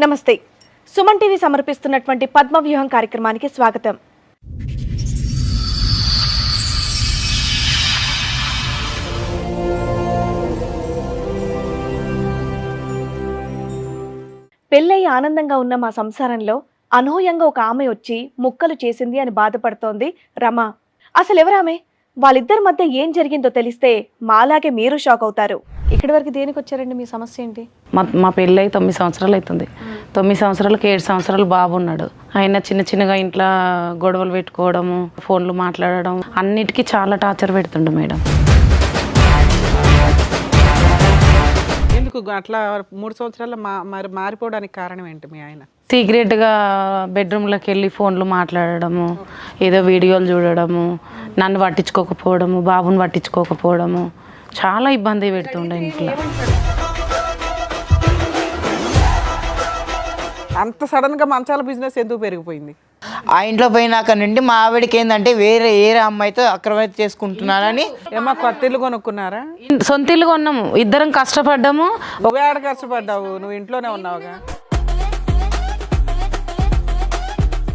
నమస్తే. సుమన్ టీవీ సమర్పిస్తున్నటువంటి పద్మవ్యూహం కార్యక్రమానికి స్వాగతం. పెళ్ళై ఆనందంగా ఉన్న మా సంసారంలో అనూహ్యంగా ఒక ఆమె వచ్చి ముక్కలు చేసింది అని బాధపడుతోంది రమ. అసలు ఎవరామె? వాళ్ళిద్దరి మధ్య ఏం జరిగిందో తెలిస్తే మాలాగే మీరు షాక్ అవుతారు. ఇక్కడి వరకు దేనికి వచ్చారండి? మీ సమస్య ఏంటి? మా పెళ్ళి 9 సంవత్సరాలు అవుతుంది. 9 సంవత్సరాలకు 7 సంవత్సరాలు బాబు ఉన్నాడు. ఆయన చిన్నగా ఇంట్లో గొడవలు పెట్టుకోవడము, ఫోన్లు మాట్లాడడం, అన్నిటికీ చాలా టార్చర్ పెడుతుండు మేడం. ఎందుకు అట్లా 3 సంవత్సరాల మరి మారిపోవడానికి కారణం ఏంటి? మీ ఆయన సీక్రెట్గా బెడ్రూమ్లోకి వెళ్ళి ఫోన్లు మాట్లాడడము, ఏదో వీడియోలు చూడడము, నన్ను పట్టించుకోకపోవడము, బాబుని పట్టించుకోకపోవడము, చాలా ఇబ్బంది పెడుతుండే ఇంట్లో. అంత సడన్గా మంచాల బిజినెస్ ఎందుకు పెరిగిపోయింది? ఆ ఇంట్లో పోయినాక నుండి మా ఆవిడకి ఏంటంటే వేరే అమ్మాయితో అక్రమైతే చేసుకుంటున్నారని. ఏమో కొత్త ఇల్లు కొనుక్కున్నారా? సొంత ఇల్లు కొన్నాము, ఇద్దరం కష్టపడ్డాము. నువ్వే ఆడ కష్టపడ్డావు, నువ్వు ఇంట్లోనే ఉన్నావుగా.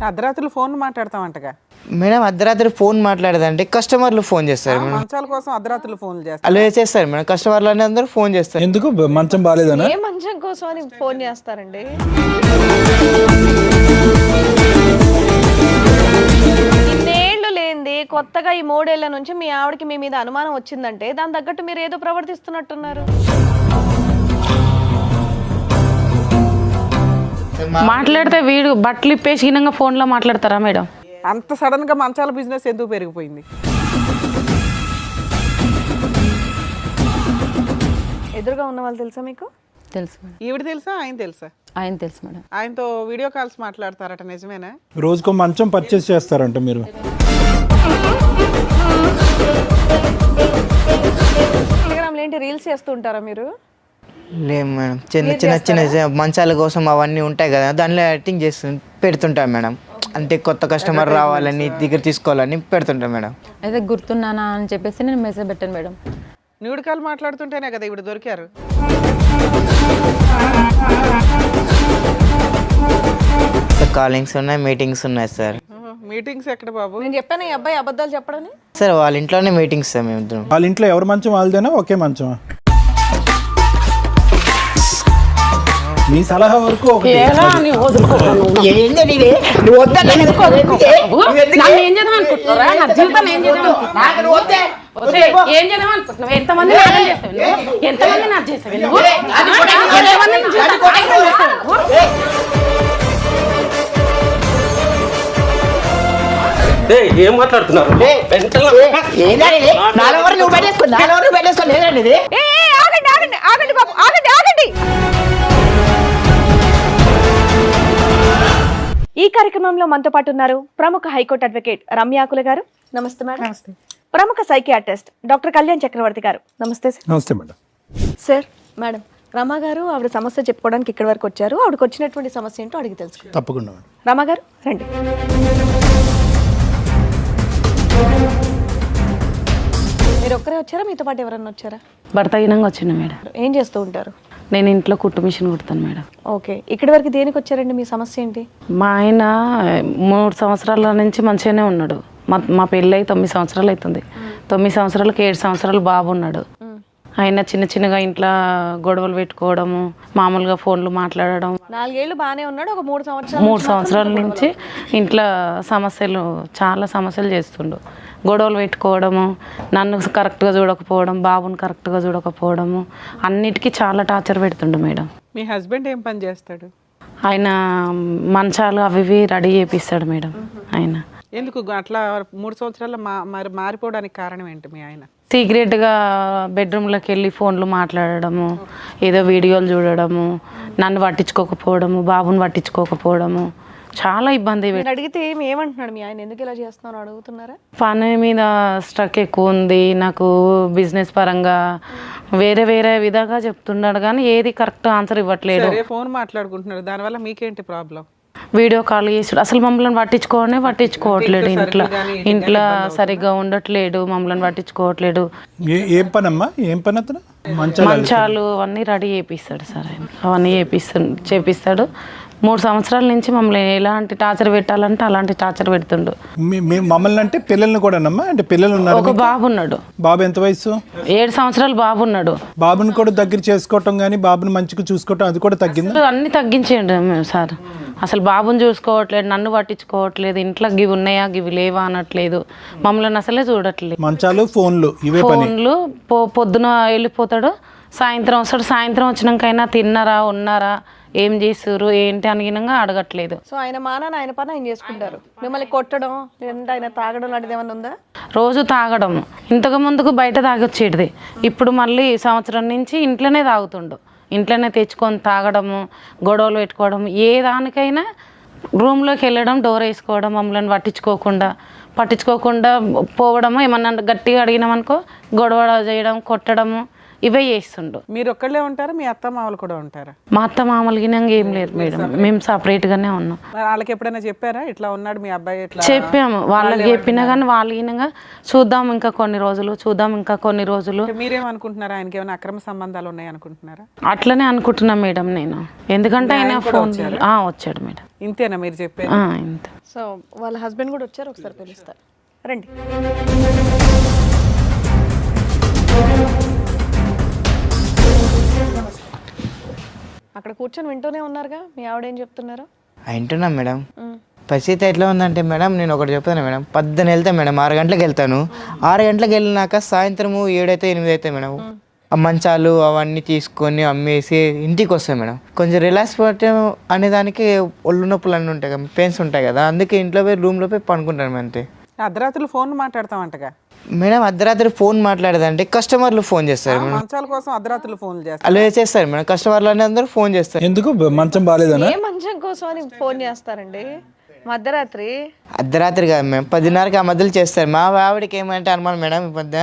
అర్ధరాత్రులు ఫోన్ మాట్లాడతావంటగా మేడం. అర్ధరాత్రి ఫోన్ మాట్లాడదంటే కస్టమర్లు ఫోన్ చేస్తారు మేడం. మంచాల కోసం అర్ధరాత్రులు ఫోన్లు చేస్తారు. అలా చేస్తారు మేడం. కస్టమర్లు అనే అందరూ ఫోన్ చేస్తారు. ఎందుకు మంచం బాగాలేదనా? ఏ మంచం కోసం అని ఫోన్ చేస్తారండి? ఇన్నేళ్లు లేనిది కొత్తగా ఈ 3 ఏళ్ల నుంచి మీ ఆవిడకి మీ మీద అనుమానం వచ్చిందంటే దాని తగ్గట్టు మీరు ఏదో ప్రవర్తిస్తున్నట్టున్నారు. మాట్లాడితే వీడు బట్టలు ఇప్పేసి హీనంగా ఫోన్లో మాట్లాడతారా మేడం? అంత సడన్గా మంచాల బిజినెస్ ఎందుకు పెరిగిపోయింది? ఎదురుగా ఉన్న వాళ్ళు తెలుసా మీకు? తెలుసు మేడం. ఈవిడ తెలుసా, ఆయన తెలుసా? ఆయన తెలుసు మేడం. ఆయనతో వీడియో కాల్స్ మాట్లాడతారట, నిజమేనా? రోజుకో మంచం పర్చేస్ చేస్తారంట మీరు. ఇన్స్టాగ్రామ్లో ఏంటి రీల్స్ చేస్తూ ఉంటారా మీరు? లేదు మేడం. చిన్న మంచాల కోసం అవన్నీ ఉంటాయి కదా, దానిలో యాక్టింగ్ చేస్తు పెడుతుంటాం మేడం. అంతే, కొత్త కస్టమర్ రావాలని దగ్గర తీసుకోవాలని పెడుతుంటాం మేడం. అయితే గుర్తున్నానా అని చెప్పేసి నేను మెసేజ్ పెట్టాను మేడం. న్యూడ్ కాల్ మాట్లాడుతుంటేనే కదా ఇప్పుడు దొరికారు. కాలింగ్స్ ఉన్నాయి, మీటింగ్స్ ఉన్నాయి సార్. మీటింగ్స్ ఎక్కడ బాబు? నేను చెప్పాను ఈ అబ్బాయి అబద్ధాలు చెప్పడని. సార్ వాళ్ళ ఇంట్లోనే మీటింగ్స్ సార్ మేము ఇద్దరం. వాళ్ళ ఇంట్లో ఎవరి మంచం వాళ్ళదేనా? ఒకే మంచమా? మీ సలహా వరకు ఒకటి. ఏం మాట్లాడుతున్నారు? ఈ కార్యక్రమంలో మనతో పాటు ఉన్నారు ప్రముఖ హైకోర్టు అడ్వకేట్ రమ్యాకుల గారు. నమస్తే మేడం. ప్రముఖ సైకియాట్రిస్ట్ డాక్టర్ కళ్యాణ్ చక్రవర్తి గారు. నమస్తే సార్. నమస్తే మేడం. సార్, మేడం రమ గారు ఆవిడ సమస్య చెప్పుకోవడానికి ఇక్కడి వరకు వచ్చారు. ఆవిడకి వచ్చినటువంటి సమస్య ఏంటో అడిగి తెలుసుకుంటాం. తప్పకుండా మేడం. రమ గారు రండి. మీరు ఒక్కరే వచ్చారా? మీతో పాటు ఎవరన్నా వచ్చారా? భర్త హీనంగా వచ్చిండు మేడం. ఏం చేస్తూ ఉంటారు? నేను ఇంట్లో కుట్టు మిషన్ కుడతాను మేడం. ఓకే, ఇక్కడి వరకు దేనికి వచ్చారండి? మీ సమస్య ఏంటి? మా ఆయన 3 సంవత్సరాల నుంచి మంచిగానే ఉన్నాడు. మా పెళ్ళి 9 సంవత్సరాలు అవుతుంది. 9 సంవత్సరాలకు 7 సంవత్సరాలు బాబు ఉన్నాడు. ఆయన చిన్నగా ఇంట్లో గొడవలు పెట్టుకోవడము, మామూలుగా ఫోన్లు మాట్లాడడం. 4 ఏళ్ళు బాగానే ఉన్నాడు. ఒక 3 సంవత్సరాల నుంచి ఇంట్లో చాలా సమస్యలు చేస్తుండు. గొడవలు పెట్టుకోవడము, నన్ను కరెక్ట్గా చూడకపోవడం, బాబుని కరెక్ట్గా చూడకపోవడము, అన్నిటికీ చాలా టార్చర్ పెడుతుండు మేడం. మీ హస్బెండ్ ఏం పని చేస్తాడు? ఆయన మంచాలు అవి రెడీ చేపిస్తాడు మేడం. ఆయన ఎందుకు అట్లా 3 సంవత్సరాల మరి మారిపోవడానికి కారణం ఏంటి? మీ ఆయన సీక్రెట్గా బెడ్రూమ్లోకి వెళ్ళి ఫోన్లు మాట్లాడడము, ఏదో వీడియోలు చూడడము, నన్ను పట్టించుకోకపోవడము, బాబుని పట్టించుకోకపోవడము, చాలా ఇబ్బంది. అడిగితే ఏమంటున్నాడు మీ ఆయన? ఎందుకు ఇలా చేస్తున్నాను అడుగుతున్నారా? పని మీద స్ట్రక్ ఎక్కువ ఉంది నాకు, బిజినెస్ పరంగా వేరే విధంగా చెప్తున్నాడు కానీ ఏది కరెక్ట్ ఆన్సర్ ఇవ్వట్లేదు. ఫోన్ మాట్లాడుకుంటున్నారు, దానివల్ల మీకేంటి ప్రాబ్లం? వీడియో కాల్ చేసుడు, అసలు మమ్మల్ని పట్టించుకోవట్లేడు. ఇంట్లో సరిగ్గా ఉండట్లేడు, మమ్మల్ని పట్టించుకోవట్లేడు. ఏం పని అమ్మా, ఏం పని అతను? మంచాలు అవన్నీ రెడీ చేపిస్తాడు సార్ ఆయన. అవన్నీ చేపిస్తాడు. 3 సంవత్సరాల నుంచి మమ్మల్ని ఎలాంటి టార్చర్ పెట్టాలంటే అలాంటి టార్చర్ పెడుతుండు. మమ్మల్ని అంటే పిల్లల్ని కూడా అమ్మా? అంటే పిల్లలు ఉన్నారు? ఒక బాబు ఉన్నాడు. బాబు ఎంత వయసు? 7 సంవత్సరాలు బాబు ఉన్నాడు. బాబుని కూడా దగ్గర చేసుకోవటం కానీ బాబుని మంచిగా చూసుకోవటం అది కూడా తగ్గింది? అన్ని తగ్గించేయండి సార్. అసలు బాబుని చూసుకోవట్లేదు, నన్ను పట్టించుకోవట్లేదు, ఇంట్లో గివి ఉన్నాయా గివి లేవా అనట్లేదు, మమ్మల్ని అసలే చూడట్లేదు. మంచాలు ఫోన్లు ఇవే పని. ఫోన్లు పొద్దున వెళ్ళిపోతాడు, సాయంత్రం వస్తాడు. సాయంత్రం వచ్చినాకైనా తిన్నారా ఉన్నారా ఏం చేస్తారు ఏంటి అనిగినంగా అడగట్లేదు. సో ఆయన మానాన్ని ఆయన పని ఆయన చేసుకుంటారు. మిమ్మల్ని కొట్టడం లేదంటే ఆయన తాగడం లాంటిది ఏమైనా ఉందా? రోజు తాగడం. ఇంతకు ముందుకు బయట తాగొచ్చేటిది, ఇప్పుడు మళ్ళీ సంవత్సరం నుంచి ఇంట్లోనే తాగుతుండు. ఇంట్లోనే తెచ్చుకొని తాగడము, గొడవలు పెట్టుకోవడం, ఏ దానికైనా రూమ్లోకి వెళ్ళడం, డోర్ వేసుకోవడం, మమ్మల్ని పట్టించుకోకుండా పోవడము. ఏమన్నా గట్టిగా అడిగినామనుకో గొడవ చేయడం, కొట్టడము, ఇవే చేస్తుండు. మీరు ఒక్కళ్ళే ఉంటారా, మీ అత్త మామలు కూడా ఉంటారా? మా అత్త మామూలుగా ఏం లేదు మేడం, మేము సపరేట్గానే ఉన్నాం. మరి వాళ్ళకి ఎప్పుడైనా చెప్పారా ఇట్లా ఉన్నాడు మీ అబ్బాయి? ఇట్లా చెప్పాము, వాళ్ళకి చెప్పినా కానీ వాళ్ళు ఈయనగా చూద్దాం ఇంకా కొన్ని రోజులు. మీరేమనుకుంటున్నారా, ఆయనకి ఏమైనా అక్రమ సంబంధాలు ఉన్నాయి అనుకుంటున్నారా? అట్లనే అనుకుంటున్నా మేడం నేను. ఎందుకంటే ఆయన ఫోన్ వచ్చాడు మేడం. ఇంతేనా మీరు చెప్పేది? ఇంత. సో వాళ్ళ హస్బెండ్ కూడా వచ్చారు, ఒకసారి పిలుస్తారు రండి. అక్కడ కూర్చొని వింటూనే ఉన్నారుగా, మీ ఆవిడేం చెప్తున్నారు? వింటున్నాం మేడం. పరిస్థితి ఎట్లా ఉందంటే మేడం, నేను ఒకటి చెప్తాను మేడం. 10 వెళ్తాను మేడం, 6 గంటలకు వెళ్తాను. 6 గంటలకు వెళ్ళినాక సాయంత్రము 7 అయితే 8 అయితే మేడం ఆ మంచాలు అవన్నీ తీసుకొని అమ్మేసి ఇంటికి వస్తాయి మేడం. కొంచెం రిలాక్స్ పట్టే అనేదానికి ఒళ్ళు నొప్పులు అన్నీ ఉంటాయి కదా, పెయిన్స్ ఉంటాయి కదా, అందుకే ఇంట్లో పోయి రూమ్లో పోయి పడుకుంటాను అంతే. అర్ధరాత్రులు ఫోన్ మాట్లాడతామంటగా మేడం? అర్ధరాత్రి ఫోన్ మాట్లాడదంటే కస్టమర్లు ఫోన్ చేస్తారు మేడం. మంచాల కోసం అర్ధరాత్రులు ఫోన్ చేస్తారు. అలా చేస్తారు మేడం, కస్టమర్లు అందరూ ఫోన్ చేస్తారు. ఎందుకు? మంచం బాగాలేదనా? ఏ మంచం కోసం అని ఫోన్ చేస్తారండి మధ్యరాత్రి? అర్ధరాత్రి కాదు మేడం, 10:30కి ఆ మధ్యలో చేస్తారు. మా ఆవిడకి ఏమంటే అనుమానం మేడం, ఈ మధ్య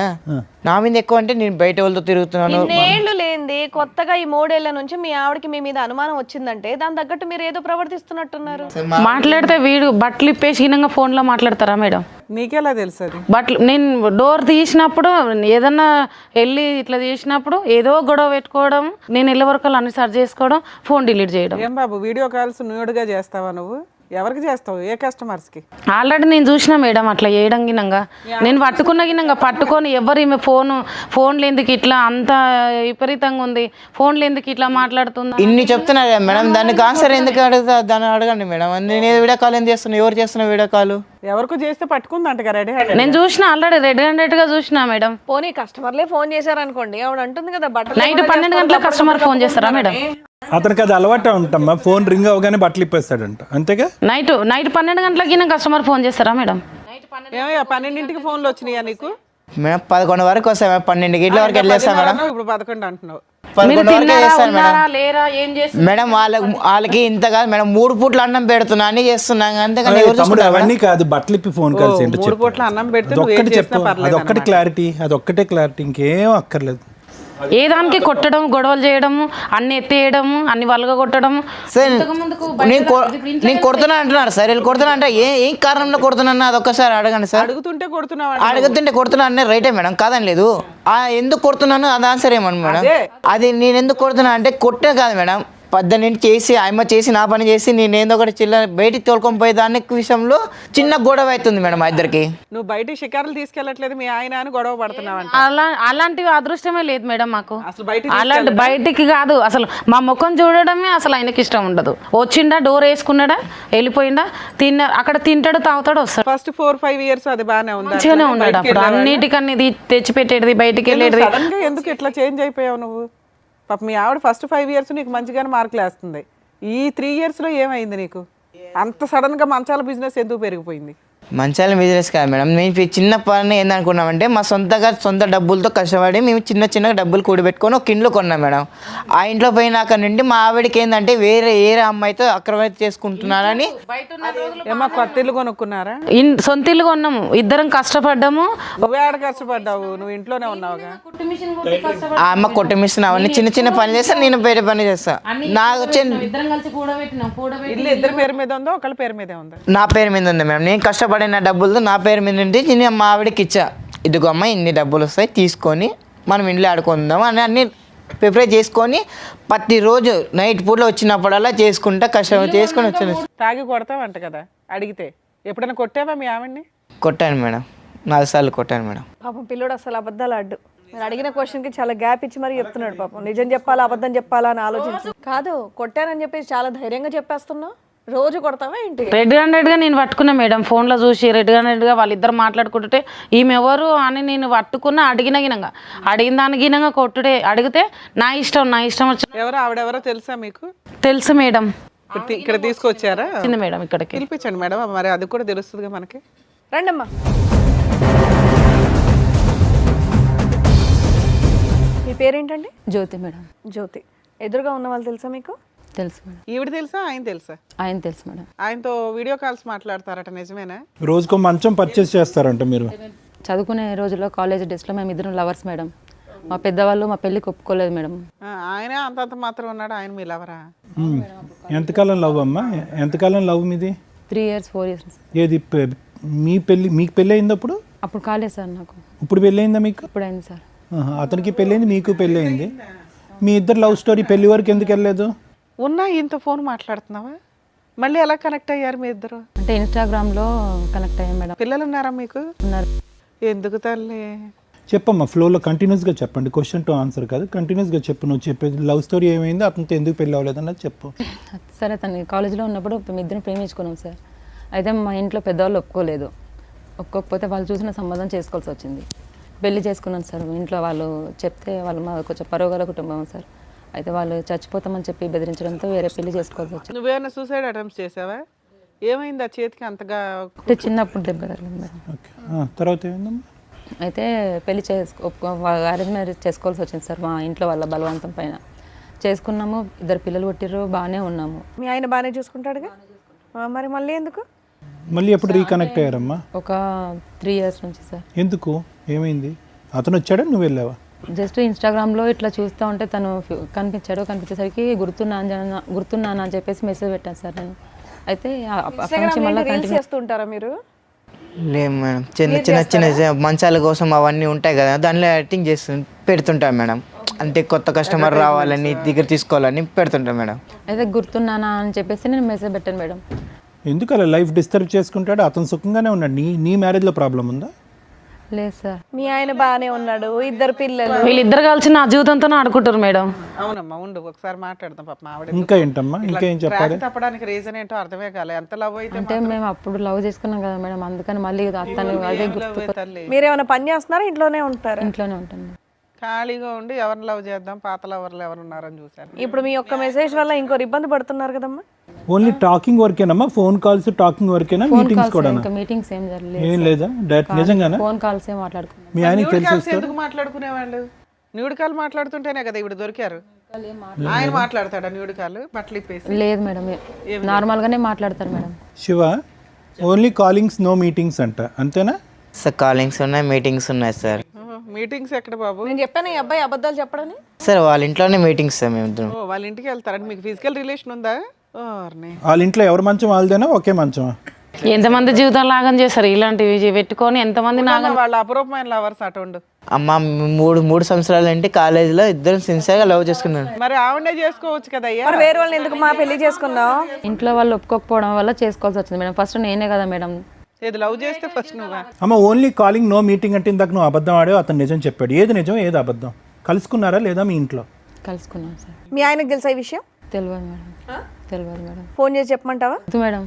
నా మీద ఎక్కువ అంటే నేను బయట వాళ్ళతో తిరుగుతున్నాను. ఇన్నేళ్లు లేనిది కొత్తగా ఈ 3 ఏళ్ల నుంచి మీ ఆవిడకి మీ మీద అనుమానం వచ్చిందంటే దాని తగ్గట్టు మీరు ఏదో ప్రవర్తిస్తున్నట్టున్నారు. మాట్లాడితే వీడు బట్టలు ఇప్పేసి ఫోన్లో మాట్లాడతారా మేడం? నీకెలా తెలుసు అది? బట్టలు నేను డోర్ తీసినప్పుడు ఏదన్నా వెళ్ళి ఇట్లా చేసినప్పుడు ఏదో గొడవ పెట్టుకోవడం, నేను వెళ్ళే వరకు అన్ని సర్చ్ చేసుకోవడం, ఫోన్ డిలీట్ చేయడం. ఏం బాబు వీడియో కాల్స్ న్యూడ్గా చేస్తావా నువ్వు? ఎవరికి చేస్తావు? ఏ కస్టమర్స్కి? ఆల్రెడీ నేను చూసిన మేడం అట్లా చేయడం గినంగా. నేను పట్టుకొని ఎవరు ఈమె ఫోన్లు ఎందుకు ఇట్లా అంత విపరీతంగా ఉంది, ఫోన్లు ఎందుకు ఇట్లా మాట్లాడుతుందా ఇన్ని చెప్తున్నారు కదా మేడం, దానికి ఆన్సర్ ఎందుకు అడుగుతా? దాన్ని అడగండి మేడం. నేను వీడియో కాల్ ఎందుకు చేస్తున్నా? ఎవరు చేస్తున్నా వీడియో కాల్? ఎవరికో చేస్తే పట్టుకుందంట రెడీ హ్యాండ్. నేను చూసిన, ఆల్రెడీ రెడ్ హ్యాండెడ్ గా చూసిన మేడం. పోనీ కస్టమర్లే ఫోన్ చేశారనుకోండి, ఆవిడ అంటుంది కదా బట్టలు నైట్ 12 గంటలకు కస్టమర్ ఫోన్ చేస్తారా మేడం? అతనికి అది అలవాటు ఉంటామ్మా, ఫోన్ రింగ్ అవగానే బట్టలు ఇప్పేస్తాడంట, అంతేగా? నైట్ 12 గంటలకి కస్టమర్ ఫోన్ చేస్తారా మేడం? ఏమయ్యా 12ంటికి ఫోన్లు వచ్చినాయా నీకు? మేడం 11 వరకు వస్తాయి మేడం, 12 గంటల వరకు వెళ్ళేస్తాం మేడం. ఇప్పుడు 11 అంటున్నావు. 11 వరకు చేస్తాను మేడం. మేడం వాళ్ళకి ఇంత కాదు మేడం, 3 పూట్ల అన్నం పెడుతున్నా అని చేస్తున్నాం, అంతేగాని తమ్ముడు అవన్నీ కాదు, బట్టలు ఇప్పి ఫోన్ కాల్స్ ఏంటో 3 పూట్ల అన్నం పెడితే అదొక్కటి చెప్పు, అదొక్కటి క్లారిటీ, అదొక్కటే క్లారిటీ, ఇంకేం అక్కర్లేదు. ఏ దానికి కొట్టడం, గొడవలు చేయడము, అన్ని ఎత్తేయడము, అన్ని వల్గా కొట్టడము. సార్ నేను కొడుతున్నా అంటున్నారు సార్, వీళ్ళు కొడుతున్నా అంటే ఏం కారణంలో కొడుతున్నా అదొక్కసారి అడగండి సార్. అడుగుతుంటే కొడుతున్నా అన్నీ రైటే మేడం, కాదని లేదు. ఎందుకు కొడుతున్నాను అది ఆన్సర్ ఏమన్నా మేడం? అది నేను ఎందుకు కొడుతున్నా అంటే కొట్టే కాదు మేడం, 18 చేసి ఆయమ్మ చేసి నా పని చేసి నేను ఏందో ఒకటి బయటికి తోలుకొని పోయే దాని విషయంలో చిన్న గొడవ అవుతుంది మేడం మా ఇద్దరికి. నువ్వు బయటికి షికారులు తీసుకెళ్ళట్లేదు మీ ఆయన అని గొడవ పడుతున్నావు. అలాంటివి అదృష్టమే లేదు మేడం మాకు. అసలు అలాంటి బయటికి కాదు, అసలు మా ముఖం చూడడమే అసలు ఆయనకి ఇష్టం ఉండదు. వచ్చిండా, డోర్ వేసుకున్నాడా, వెళ్ళిపోయిందా, అక్కడ తింటాడు, తాగుతాడు, వస్తాడు. ఫస్ట్ 4-5 years అది బాగానే ఉంది, మంచిగానే ఉన్నాడు. అప్పుడు అన్నిటికన్నీ తెచ్చి పెట్టేది, బయటికి వెళ్ళేది. ఎందుకు ఇట్లా చేంజ్ అయిపోయావు నువ్వు? పాప మీ ఆవిడ ఫస్ట్ 5 years నీకు మంచిగానే మార్కులు వేస్తుంది, ఈ 3 yearsలో ఏమైంది నీకు? అంత సడన్ గా మంచాల బిజినెస్ ఎందుకు పెరిగిపోయింది? మంచాల బిజినెస్ కాదు మేడం, మేము చిన్న పని ఏందనుకున్నామంటే మా సొంత డబ్బులతో కష్టపడి మేము చిన్న డబ్బులు కూడబెట్టుకొని ఒక ఇంట్లో కొన్నాం మేడం. ఆ ఇంట్లో పోయినాక నుండి మా ఆవిడకి ఏంటంటే వేరే అమ్మాయితో అక్రమైతే చేసుకుంటున్నారని. ఏమో కొత్త ఇల్లు కొనుక్కున్నారా? సొంత ఇల్లు కొన్నాము, ఇద్దరం కష్టపడ్డాము. నువ్వే ఆడ కష్టపడ్డావు, నువ్వు ఇంట్లోనే ఉన్నావుగా. ఆ అమ్మ కొట్టమిస్తున్నా అవన్నీ చిన్న పని చేస్తా, నేను వేరే పని చేస్తా. నాకు వచ్చే ఇల్లు ఇద్దరి పేరు మీద ఉందో ఒకళ్ళ పేరు మీదే ఉందా? నా పేరు మీద ఉంది మేడం. నేను కష్టపడిన డబ్బులతో నా పేరు మీద ఉంటే నేను మా ఆవిడకి ఇచ్చా, ఇదిగో అమ్మ ఇన్ని డబ్బులు వస్తాయి తీసుకొని మనం ఇంట్లో ఆడుకుందాం అని అన్ని ప్రిపేర్ చేసుకొని ప్రతిరోజు నైట్ పూట వచ్చినప్పుడల్లా చేసుకుంటా కష్టం చేసుకొని వచ్చాను. తాగి కొడతావంట కదా అడిగితే, ఎప్పుడైనా కొట్టావా మీ ఆవిడ్ని? కొట్టాను మేడం, 4 సార్లు కొట్టాను మేడం. పాపం పిల్లోడు అసలు అబద్ధాలు అడ్డు. నేను అడిగిన క్వశ్చన్కి చాలా గ్యాప్ ఇచ్చి మరీ చెప్తున్నాడు పాపం. నిజం చెప్పాలా అబద్ధం చెప్పాలా అని ఆలోచించు. కాదు కొట్టానని చెప్పేసి చాలా ధైర్యంగా చెప్పేస్తున్నావు. రోజు కొడతావా ఏంటి? రెడ్ హ్యాండెడ్గా నేను పట్టుకున్నా మేడం, ఫోన్లో చూసి రెడ్ హ్యాండెడ్గా వాళ్ళిద్దరు మాట్లాడుకుంటుంటే ఈమె ఎవరు అని నేను పట్టుకున్నా. అడిగిన దాని గినంగా కొట్టుడే. అడిగితే నా ఇష్టం వచ్చి. ఎవరో ఆవిడెవరో తెలుసా మీకు? తెలుసు మేడం. ఇక్కడ తీసుకొచ్చారా? వచ్చింది మేడం ఇక్కడికి. పిలిపించండి మేడం, మరి అది కూడా తెలుస్తుందిగా మనకి. రండమ్మా. మీ పేరేంటండి? జ్యోతి మేడం. జ్యోతి. ఎదురుగా ఉన్న వాళ్ళు తెలుసా మీకు? తెలుసు మేడం. ఈవిడ తెలుసా ఆయన తెలుసా? ఆయన తెలుసు మేడం. ఆయనతో వీడియో కాల్స్ మాట్లాడతారట, నిజమేనా? రోజుకో మంచం పర్చేస్ చేస్తారంట మీరు? చదువుకునే రోజుల్లో కాలేజ్ డేస్లో మేము ఇద్దరం లవర్స్ మేడం. మా పెద్దవాళ్ళు మా పెళ్ళికి ఒప్పుకోలేదు మేడం. ఆయన అంతంత మాత్రం ఉన్నాడు, ఆయన మీ లవరా? ఎంతకాలం లవ్ అమ్మా? ఎంతకాలం లవ్ మీది? 3 years 4 years. ఏది మీకు పెళ్ళి అయింది అప్పుడు? అప్పుడు కాలేదు సార్ నాకు. ఇప్పుడు పెళ్ళి అయిందా మీకు? ఇప్పుడు అయింది సార్. అతనికి పెళ్ళి అయింది, మీకు పెళ్ళి అయింది. మీ ఇద్దరు లవ్ స్టోరీ పెళ్లి వరకు ఎందుకు వెళ్ళలేదు? ఉన్నా ఇంత ఫోన్ మాట్లాడుతున్నావా? మళ్ళీ ఎలా కనెక్ట్ అయ్యారు మీ ఇద్దరు? అంటే ఇన్స్టాగ్రామ్లో కనెక్ట్ అయ్యాం మేడం. పిల్లలు ఉన్నారా మీకు? ఉన్నారు. ఎందుకు తల్లి? చెప్పమ్మా, ఫ్లోలో కంటిన్యూస్గా చెప్పండి, క్వశ్చన్ టు ఆన్సర్ కాదు, కంటిన్యూస్గా చెప్పు. నువ్వు చెప్పేది లవ్ స్టోరీ ఏమైంది, అతనితో ఎందుకు పెళ్ళి అవ్వలేదు అన్నది చెప్పు. సరే, తను కాలేజ్లో ఉన్నప్పుడు మేము ఇద్దరం ప్రేమించుకున్నాం సార్. అయితే మా ఇంట్లో పెద్దవాళ్ళు ఒప్పుకోలేదు. ఒప్పుకోకపోతే వాళ్ళు చూసిన సంబంధం చేసుకోవాల్సి వచ్చింది. పెళ్లి చేసుకున్నాను సార్. ఇంట్లో వాళ్ళు చెప్తే వాళ్ళు మా కొంచెం పరోగల కుటుంబం సార్. అయితే వాళ్ళు చచ్చిపోతామని చెప్పి బెదిరించడంతో వేరే పెళ్లి చేసుకోవాల్సి వచ్చింది. నువ్వేమైనా సూసైడ్ అటెంప్ట్స్ చేసావా? ఏమైంది ఆ చేతికి అంతగా? అంటే చిన్నప్పుడు దెబ్బ తగిలింది మేడం. ఓకే, తర్వాత ఏమైందమ్మా? అయితే పెళ్లి అరేంజ్ మ్యారేజ్ చేసుకోవాల్సి వచ్చింది సార్. మా ఇంట్లో వాళ్ళ బలవంతం పైన చేసుకున్నాము. 2 పిల్లలు పుట్టిర్రు, బాగానే ఉన్నాము. మీ ఆయన బాగానే చూసుకుంటాడుగా, మరి మళ్ళీ ఎందుకు? మళ్ళీ ఎప్పుడు రీకనెక్ట్ అయ్యారమ్మా? ఒక 3 years నుంచి సార్. ఎందుకు, ఏమైంది? అతను వచ్చాడా, నువ్వు వెళ్ళావా? జస్ట్ ఇన్స్టాగ్రామ్లో ఇట్లా చూస్తూ ఉంటే తను కనిపించేసరికి గుర్తున్నాను అని చెప్పేసి మెసేజ్ పెట్టాను సార్ నేను. అయితే అప్పటి నుంచి మళ్ళీ రీల్స్ చేస్తుంటారా మీరు? లేదు మేడం, చిన్న మంచాల కోసం అవన్నీ ఉంటాయి కదా, దానిలో యాక్టింగ్ పెడుతుంటాం మేడం. అంటే కొత్త కస్టమర్ రావాలని దగ్గర తీసుకోవాలని పెడుతుంటాం మేడం. అయితే గుర్తున్నానా అని చెప్పేసి నేను మెసేజ్ పెట్టాను మేడం. ఎందుకు అలా లైఫ్ డిస్టర్బ్ చేసుకుంటాడు? అతను సుఖంగానే ఉన్నాడు. నీ మ్యారేజ్లో ప్రాబ్లం ఉందా? లేదు సార్. మీ ఆయన బాగానే ఉన్నాడు, 2 పిల్లలు. వీళ్ళిద్దరు కలిసి నా జీవితంతో ఆడుకుంటారు మేడం. అవునమ్మా, ఉండు ఒకసారి మాట్లాడదాం. పాప ఆవిడ ఇంకా ఏంటమ్మా, ఇంకేం చెప్పాలి? తప్పడానికి రీజన్ ఏంటో అర్థమే కాలే. ఎంత లవ్ అయితే అంటే మేము అప్పుడు లవ్ చేసుకున్నాం కదా మేడం, అందుకని మళ్ళీ అతను అదే గుర్తు. తల్లి మీరేమైనా పని చేస్తున్నారా, ఇంట్లోనే ఉంటారా? ఇంట్లోనే ఉంటాను. ఖాళీగా ఉండి ఎవరిని లవ్ చేద్దాం, పాత లవర్లు ఎవరు ఉన్నారని చూసాను. ఇప్పుడు మీ ఒక్క మెసేజ్ వల్ల ఇంకోరు ఇబ్బంది పడుతున్నారు కదమ్మా. ఓన్లీ టాకింగ్ వర్కేనమ్మా? ఫోన్ కాల్స్ టాకింగ్ వర్కేనా? మీటింగ్స్ కూడా? ఇంకా మీటింగ్స్ ఏం జరగలేదు. ఏం లేదా? డైరెక్ట్ నిజంగానా? ఫోన్ కాల్స్ ఏ మాట్లాడుకున్నాం. మీ ఆయనకి తెలిసి ఎందుకు మాట్లాడుకునేవాళ్ళు? న్యూడ్ కాల్ మాట్లాడుతుంటేనే కదా ఇవి దొరికారు. ఆయన మాట్లాడతాడా న్యూడ్ కాల్ బట్టలు ఇప్పేసి? లేదు మేడం, నార్మల్ గానే మాట్లాడతారు madam. Shiva, only callings no meetings అంట, అంతేనా? సార్ కాలింగ్స్ ఉన్నాయి, మీటింగ్స్ ఉన్నాయి సార్. మీటింగ్స్ ఎక్కడ బాబు? నేను చెప్పాను ఈ అబ్బాయి అబద్ధాలు చెప్పడని. సార్ వాళ్ళ ఇంట్లోనే మీటింగ్స్ సార్ మేము ఇద్దరం. వాళ్ళ ఇంటికి వెళ్తారంటే మీకు ఫిజికల్ రిలేషన్ ఉందా? వాళ్ళ ఇంట్లో ఎవరి మంచం వాళ్ళదేనా, ఒకే మంచమా? ఎంతమంది జీవితాలు నాగం చేస్తారు ఇలాంటివి పెట్టుకొని, ఎంతమంది నాగం. వాళ్ళ అపరూపమైన లవర్స్ అటుండు. అమ్మ, మూడు సంవత్సరాలు అంటే కాలేజీలో ఇద్దరం సిన్సియర్గా లవ్ చేసుకున్నాను. మరి ఆవిడే చేసుకోవచ్చు కదా అయ్యా. మరి వేరే వాళ్ళని ఎందుకు మా పెళ్లి చేసుకున్నావు? ఇంట్లో వాళ్ళు ఒప్పుకోకపోవడం వల్ల చేసుకోవాల్సి వచ్చింది మేడం. ఫస్ట్ నేనే కదా మేడం. ఏది లవ్ చేస్తే ఫస్ట్ నువ్వా? అమ్మ, ఓన్లీ కాలింగ్ నో మీటింగ్ అంటే ఇందాక నువ్వు అబద్ధం ఆడావు, అతను నిజం చెప్పాడు. ఏది నిజం, ఏది అబద్ధం? కలుసుకున్నారా లేదా మీ ఇంట్లో? కలుసుకున్నాం సార్. మీ ఆయనకు తెలుసా ఈ విషయం? తెలియదు మేడం. తెలియదు మేడం. ఫోన్ చేసి చెప్పమంటావా? మేడం